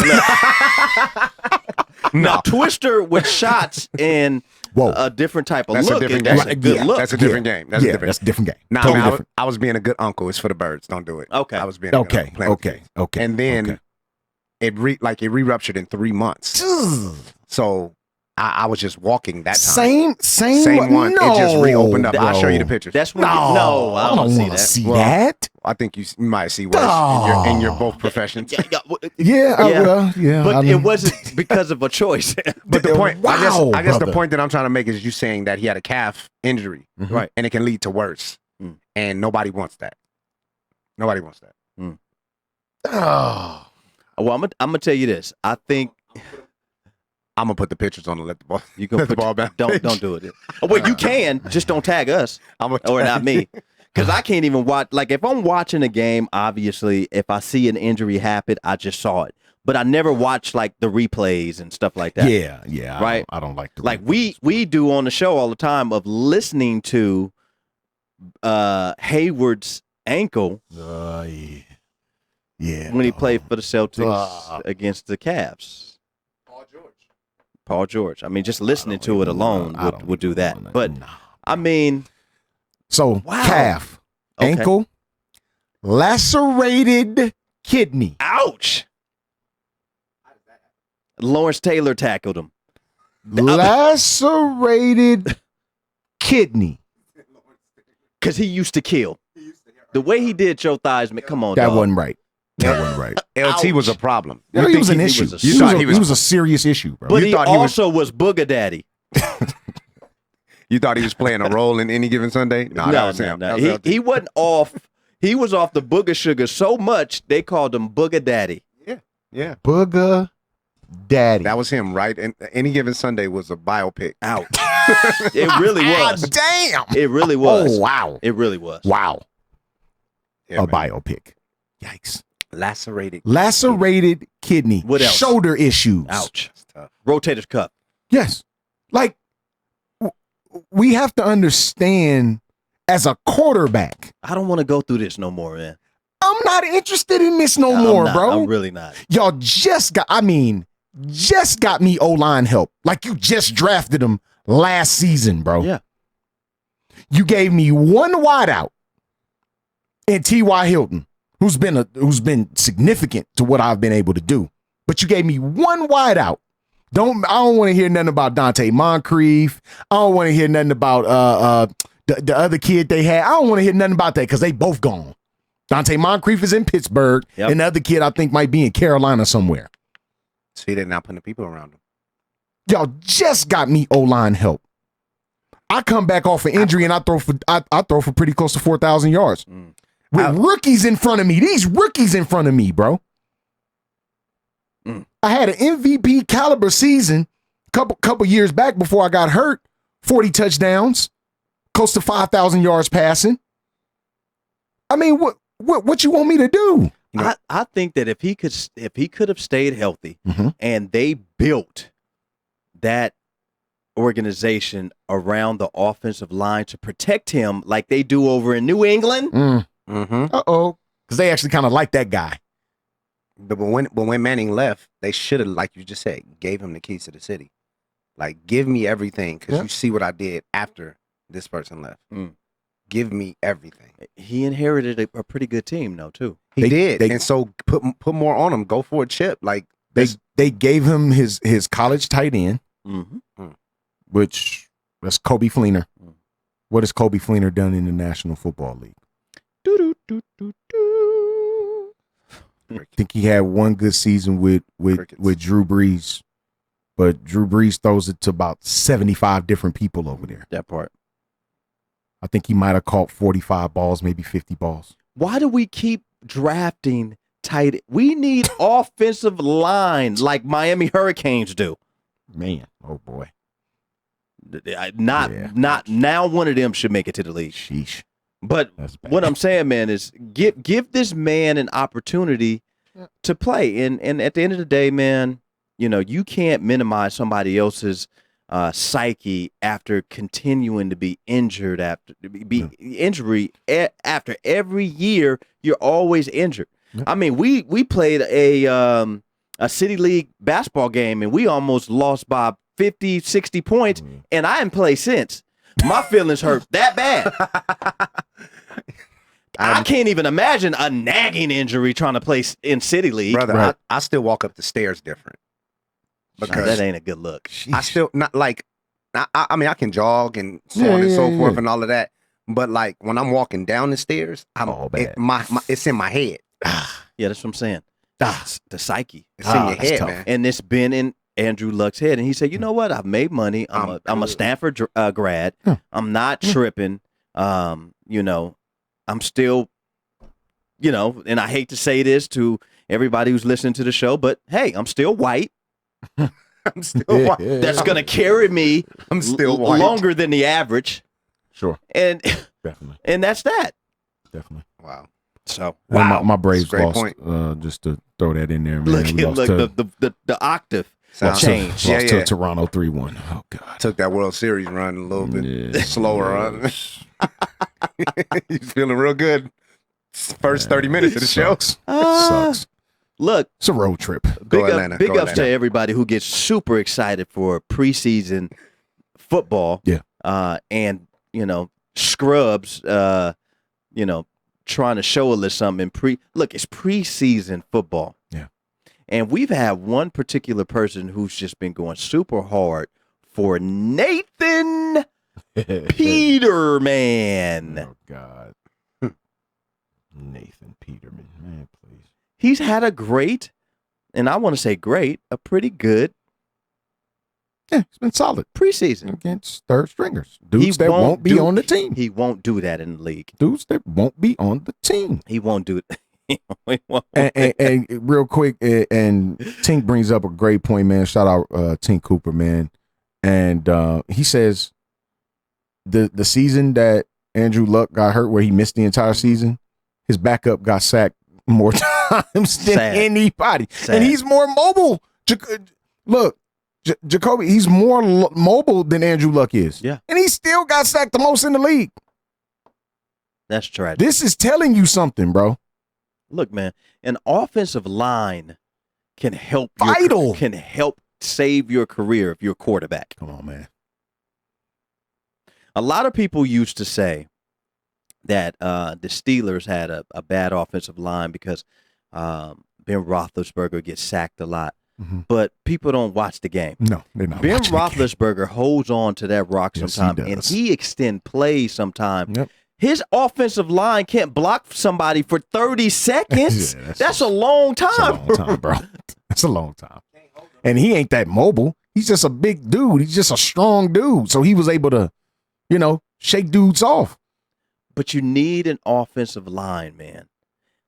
Now Twister with shots and a different type of That's look. a different That's game. a good look. That's a different game. That's That's a different game. Nah, Totally man, different. I was being a good uncle. It's for the birds. Don't do it. Okay. I was being a good uncle, playing with kids. Okay. And then it re-ruptured in 3 months. So I was just walking that time. Same one. No, it just reopened up. bro. I'll show you the pictures. That's when I I don't want to see that. I think you might see worse in your both professions. Yeah. But it wasn't because of a choice. But the point, I guess the brother. point that I'm trying to make is you saying that he had a calf injury, Right. and it can lead to worse, and nobody wants that. Nobody wants that. Oh. Well, I'm gonna tell you this. I think I'm gonna put the pictures on and let the ball. you can let the put ball back. don't do it. Well, you can, just don't tag us or not me. Because I can't even watch. Like, if I'm watching a game, obviously, if I see an injury happen, I just saw it. But I never watch, like, the replays and stuff like that. Yeah. Right? I don't like the Like, we do on the show all the time of listening to Hayward's ankle when he played for the Celtics against the Cavs. Paul George. I mean, just listening to it alone would do that. But, I mean... So, calf, Okay. ankle, lacerated kidney. Ouch! Lawrence Taylor tackled him. Lacerated kidney. Because he used to kill. The way he did your thighs, man, come on, That dog. wasn't right. LT was a problem. No, he was an issue. he was a serious issue, bro. But You he thought he also was Booger Daddy. You thought he was playing a role in Any Given Sunday? No, that was him. That was LT. He wasn't off. He was off the Booger Sugar so much they called him Booger Daddy. Yeah. Booger Daddy. That was him, right? And Any Given Sunday was a biopic. Ouch! It really was. Damn. It really was. Oh, wow. It really was. Wow. Yeah, A man. biopic. Yikes. Lacerated. Kidney. What else? Shoulder issues. Ouch! That's tough. Rotator's cuff. Yes. Like, we have to understand as a quarterback, I don't want to go through this no more, man. I'm not interested in this no I'm more, not. bro. I'm really not. Y'all just got me O-line help. Like you just drafted him last season, bro. Yeah. You gave me one wideout and T.Y. Hilton, who's been significant to what I've been able to do. But you gave me one wideout. I don't want to hear nothing about Dante Moncrief. I don't want to hear nothing about the other kid they had. I don't want to hear nothing about that because they both gone. Dante Moncrief is in Pittsburgh, and the other kid I think might be in Carolina somewhere. See, they're not putting the people around him. Y'all just got me O-line help. I come back off an injury and I throw for pretty close to 4,000 yards. With rookies in front of me. These rookies in front of me, bro. I had an MVP caliber season couple years back before I got hurt. 40 touchdowns, close to 5,000 yards passing. I mean, what you want me to do? I think that if he could have stayed healthy and they built that organization around the offensive line to protect him like they do over in New England. Uh-oh. Because they actually kind of like that guy. But when Manning left, they should have, like you just said, gave him the keys to the city. Like, give me everything because you see what I did after this person left. Give me everything. He inherited a pretty good team, though, too. He did, and so put more on him. Go for a chip. Like they gave him his college tight end, which that's Kobe Fleener. What has Kobe Fleener done in the National Football League? I think he had one good season with Drew Brees, but Drew Brees throws it to about 75 different people over there. That part. I think he might have caught 45 balls, maybe 50 balls. Why do we keep drafting tight. We need offensive line like Miami Hurricanes do. Man, oh boy. Not Yeah. now. One of them should make it to the league. Sheesh. But That's bad. what I'm saying, man, is give this man an opportunity to play. And at the end of the day, man, you know, you can't minimize somebody else's psyche after continuing to be injured after every year. You're always injured. I mean, we played a city league basketball game and we almost lost by 50, 60 points, and I haven't played since. My feelings hurt that bad. I can't even imagine a nagging injury trying to play in city league. Brother, Right. I still walk up the stairs different. Because that ain't a good look. I still not like I mean I can jog and so on and so forth and all of that. But like when I'm walking down the stairs, it's in my head. Yeah, that's what I'm saying. The psyche. It's in your head, tough. man. And it's been in Andrew Luck's head. And he said, you know what? I've made money. I'm a Stanford grad. I'm not tripping. You know, I'm still, you know, and I hate to say this to everybody who's listening to the show, but hey, I'm still white. I'm still white. That's going to carry me I'm still white. longer than the average. Sure. And Definitely. and that's that. Definitely. Wow. So, Well, my Braves Great lost. point. Just to throw that in there, man. look, We lost to, the octave Sounds- change. Yeah, lost yeah. to Toronto 3-1. Oh God. Took that World Series run a little bit Yeah. slower. Huh? He's feeling real good. First 30 minutes of the show. Sucks. Sucks. Look, It's a road trip. big Atlanta. big Go ups to Atlanta. everybody who gets super excited for preseason football. Yeah. And you know, scrubs. You know, trying to show a little something. Look, it's preseason football. Yeah. And we've had one particular person who's just been going super hard for Nathan Peterman. Oh God. Nathan Peterman, man, please. He's had a great, and I want to say great, a pretty good Yeah, it's been solid preseason. against third stringers, dudes that won't be on the team. He won't do that in the league. Dudes that won't be on the team. He won't do it. He won't. And real quick, and Tink brings up a great point, man. Shout out Tink Cooper, man. And he says the season that Andrew Luck got hurt, where he missed the entire season, his backup got sacked more times than Sad. anybody, Sad. and he's more mobile. Look, Jacoby, he's more mobile than Andrew Luck is. Yeah. And he still got sacked the most in the league. That's tragic. This is telling you something, bro. Look, man, an offensive line can help Vital. can help save your career if you're a quarterback. Come on, man. A lot of people used to say that the Steelers had a bad offensive line because Ben Roethlisberger gets sacked a lot. Mm-hmm. But people don't watch the game. No, they're not. Ben watching the game. Roethlisberger holds on to that rock Yes, he sometimes, and does. he extend plays sometimes. Yep. His offensive line can't block somebody for 30 seconds. Yeah, that's a long It's a time. long time, bro. It's a long time. And he ain't that mobile. He's just a big dude. He's just a strong dude. So he was able to, shake dudes off. But you need an offensive line, man.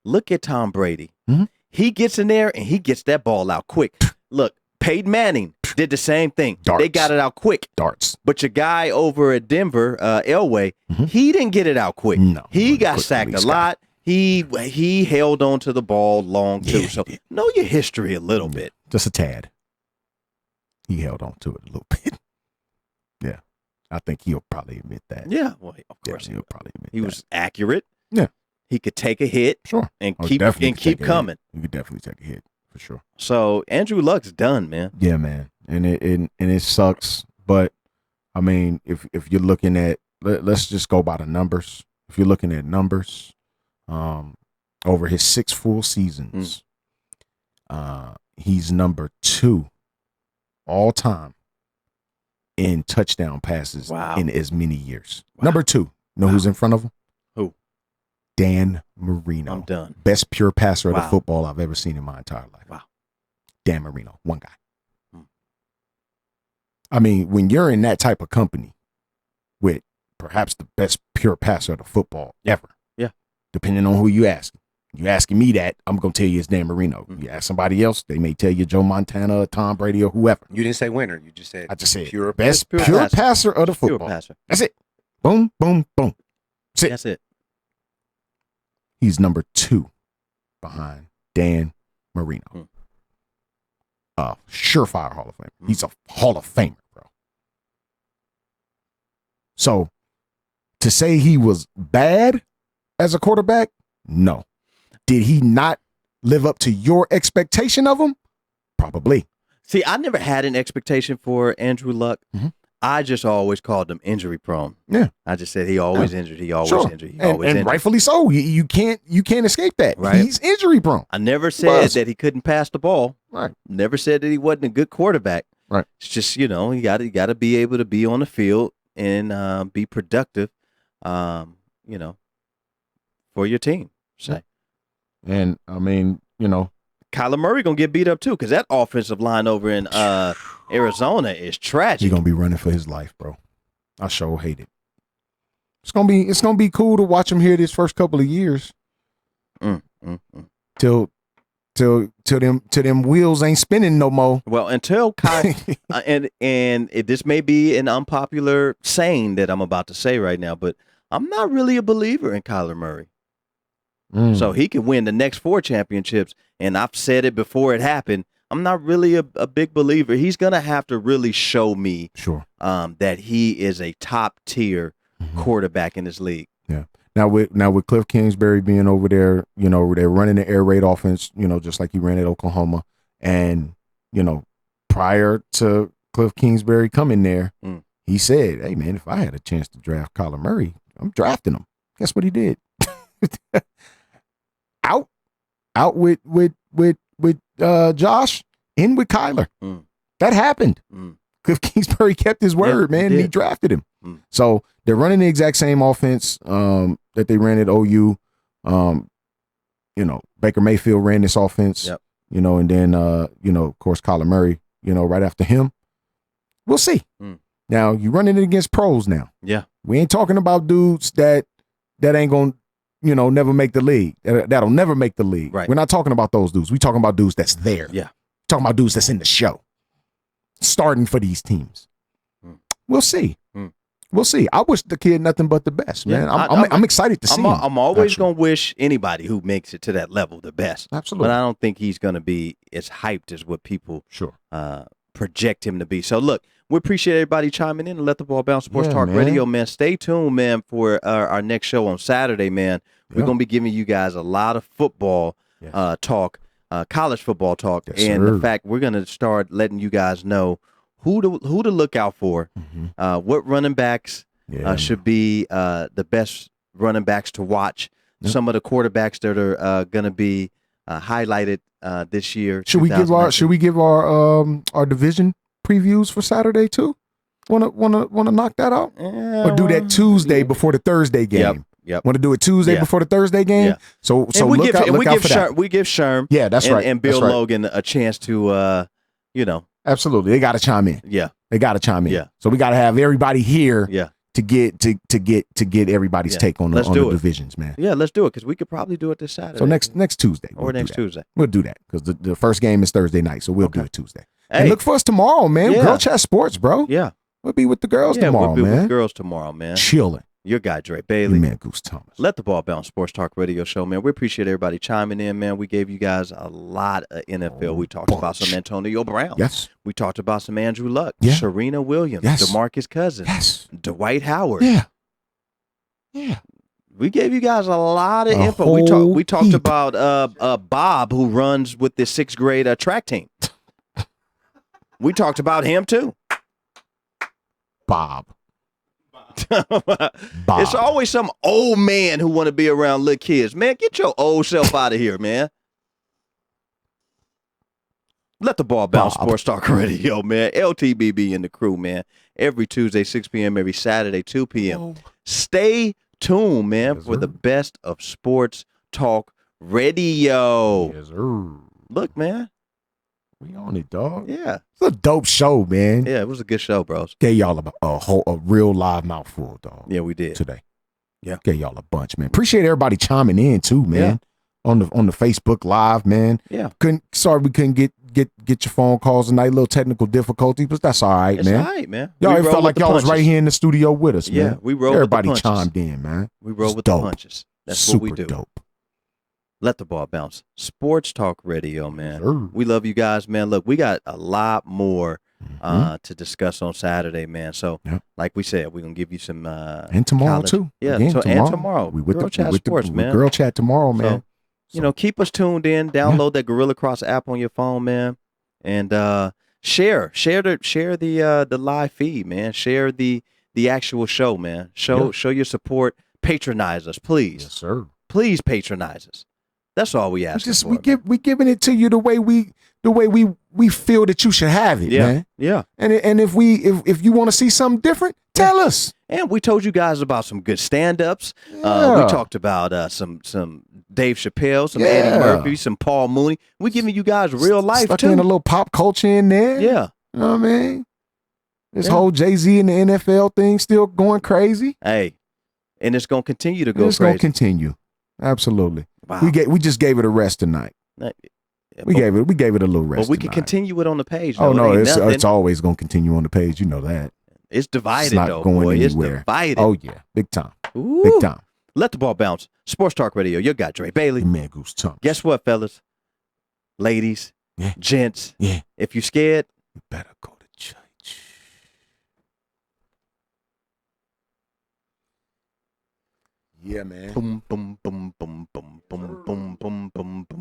Look at Tom Brady. Mm-hmm. He gets in there and he gets that ball out quick. Look, Peyton Manning did the same thing. Darts. They got it out quick. Darts. But your guy over at Denver, Elway, he didn't get it out quick. No, he wasn't got quick sacked a release lot. He held on to the ball long too. Yeah, So he did. know your history a little bit. Just a tad. He held on to it a little bit. Yeah. I think he'll probably admit that. Yeah, well, of course he'll probably admit he that. was accurate. Yeah. He could take a hit Sure. and Oh, keep definitely and could keep take a hit. coming. You could definitely take a hit for sure. So Andrew Luck's done, man. Yeah, man. And it sucks. But I mean, if you're looking at let's just go by the numbers. If you're looking at numbers, over his 6 full seasons, he's number 2 all time in touchdown passes in as many years. Wow. Number 2. Know who's in front of him? Who? Dan Marino. I'm done. Best pure passer of Wow. the football I've ever seen in my entire life. Wow. Dan Marino, one guy. I mean, when you're in that type of company with perhaps the best pure passer of the football ever, Yeah. depending on who you ask, You asking me that, I'm gonna tell you it's Dan Marino. You ask somebody else, they may tell you Joe Montana, Tom Brady, or whoever. You didn't say winner. You just said I just said pure best pure pure passer. passer of the Pure football. passer. That's it. Boom, boom, boom. That's it. He's number 2 behind Dan Marino. Surefire Hall of Famer. He's a Hall of Famer, bro. So to say he was bad as a quarterback, no. Did he not live up to your expectation of him? Probably. See, I never had an expectation for Andrew Luck. I just always called him injury prone. Yeah. I just said he always injured. He always injured. He and, always and injured. rightfully so. You can't escape that. Right. He's injury prone. I never said that he couldn't pass the ball. Right. Never said that he wasn't a good quarterback. Right. It's just, you got to be able to be on the field and be productive, for your team. Say. And I mean, Kyler Murray gonna get beat up too, because that offensive line over in Arizona is tragic. he's gonna be running for his life, bro. I sure hate it. It's gonna be cool to watch him here this first couple of years. Till them wheels ain't spinning no more. Well, until this may be an unpopular saying that I'm about to say right now, but I'm not really a believer in Kyler Murray. So he can win the next 4 championships, and I've said it before it happened. I'm not really a big believer. He's gonna have to really show me that he is a top tier quarterback in this league. Yeah. Now with Cliff Kingsbury being over there, they're running the air raid offense, just like he ran at Oklahoma. And, prior to Cliff Kingsbury coming there, he said, "Hey man, if I had a chance to draft Kyler Murray, I'm drafting him." Guess what he did? out with Josh, in with Kyler. That happened. Cliff Kingsbury kept his word, man, and he drafted him. So they're running the exact same offense that they ran at OU. Baker Mayfield ran this offense, and then of course Kyler Murray, right after him. We'll see. Now you're running it against pros now. Yeah. We ain't talking about dudes that ain't gonna never make the league. That'll never make the league. Right. We're not talking about those dudes. We're talking about dudes that's there. Yeah. Talking about dudes that's in the show. Starting for these teams. We'll see. We'll see. I wish the kid nothing but the best, man. I'm excited to see him. I'm always going to wish anybody who makes it to that level the best. Absolutely. But I don't think he's going to be as hyped as what people project him to be. So, look, we appreciate everybody chiming in and Let the Ball Bounce Sports Talk Radio, man. Stay tuned, man, for our next show on Saturday, man. We're going to be giving you guys a lot of football talk, college football talk. The fact we're going to start letting you guys know who to look out for, what running backs should be the best running backs to watch, some of the quarterbacks that are going to be highlighted this year. Should we give our division previews for Saturday too? Wanna knock that out? Or do that Tuesday before the Thursday game? Yep. Want to do it Tuesday before the Thursday game? So look out for that. We give Sherm, that's right, and Bill Logan a chance to Absolutely, they got to chime in. Yeah, they got to chime in. Yeah, so we got to have everybody here. Yeah. To get everybody's take on the divisions, man. Yeah, let's do it because we could probably do it this Saturday. So next Tuesday Tuesday we'll do that because the first game is Thursday night, so we'll do it Tuesday. Hey. And look for us tomorrow, man. Yeah. Girl Chat Sports, bro. Yeah, we'll be with the girls tomorrow, we'll be man. With girls tomorrow, man. Chilling. Your guy Dre Bailey, man, Goose Thomas. Let the Ball Bounce Sports Talk Radio Show, man. We appreciate everybody chiming in, man. We gave you guys a lot of NFL. We talked about some Antonio Brown. Yes. We talked about some Andrew Luck. Yeah. Serena Williams. Yes. DeMarcus Cousins. Yes. Dwight Howard. Yeah. Yeah. We gave you guys a lot of info. We talked about Bob, who runs with the 6th grade track team. We talked about him too. Bob. It's always some old man who want to be around little kids. Man, get your old self out of here, man. Let the Ball Bounce Sports Talk Radio, man. LTBB and the crew, man. Every Tuesday, 6 p.m., every Saturday, 2 p.m. Oh. Stay tuned, man, for the best of sports talk radio. Yes, sir. Look, man. We on it, dog. Yeah. It's a dope show, man. Yeah, it was a good show, bros. Gave y'all a real live mouthful, dog. Yeah, we did. Today. Yeah. Gave y'all a bunch, man. Appreciate everybody chiming in, too, man. on the Facebook Live, man. Yeah. Sorry we couldn't get your phone calls tonight. A little technical difficulty, but that's all right, It's man. all right, man. Y'all We it roll felt with like the y'all was punches. right here in the studio with us, Yeah, man. we roll Everybody with the punches. chimed in, man. We roll It's with dope. the punches. That's Super what we do. dope. Let the ball bounce. Sports Talk Radio, man. Sure. We love you guys, man. Look, we got a lot more Mhm. to discuss on Saturday, man. So, Yep. like we said, we're gonna give you some And tomorrow college- too. Yeah, Again, and tomorrow. We with Girl Chat Sports, man. Girl Chat tomorrow, man. You know, keep us tuned in. Download that Gorilla Cross app on your phone, man, and share the live feed, man. Share the actual show, man. Show your support. Patronize us, please. Yes, sir. Please patronize us. That's all we ask for. We giving it to you the way we feel that you should have it, man. Yeah. And if you want to see something different, tell us. And we told you guys about some good stand-ups. Yeah. We talked about some Dave Chappelle, some Eddie Murphy, some Paul Mooney. We're giving you guys real life Stuck too. in a little pop culture in there. Yeah. You know what I mean? This whole Jay-Z and the NFL thing still going crazy. Hey, and it's gonna continue to go It's crazy. gonna continue. Absolutely. Wow. We just gave it a rest tonight. We gave it a little rest. But we can tonight. continue it on the page. Oh though. no, It ain't nothing. it's always gonna continue on the page. You know that. It's divided, It's not though, going boy. anywhere. It's divided. Oh yeah, big time, Ooh. big time. Let the ball bounce. Sports Talk Radio. Your guy, Dre Bailey. The man Goose Thomas. Guess what, fellas? Ladies, gents, if you're scared, you better go to church. Yeah, man. boom, boom, boom, boom, boom, boom, boom, boom, boom, boom.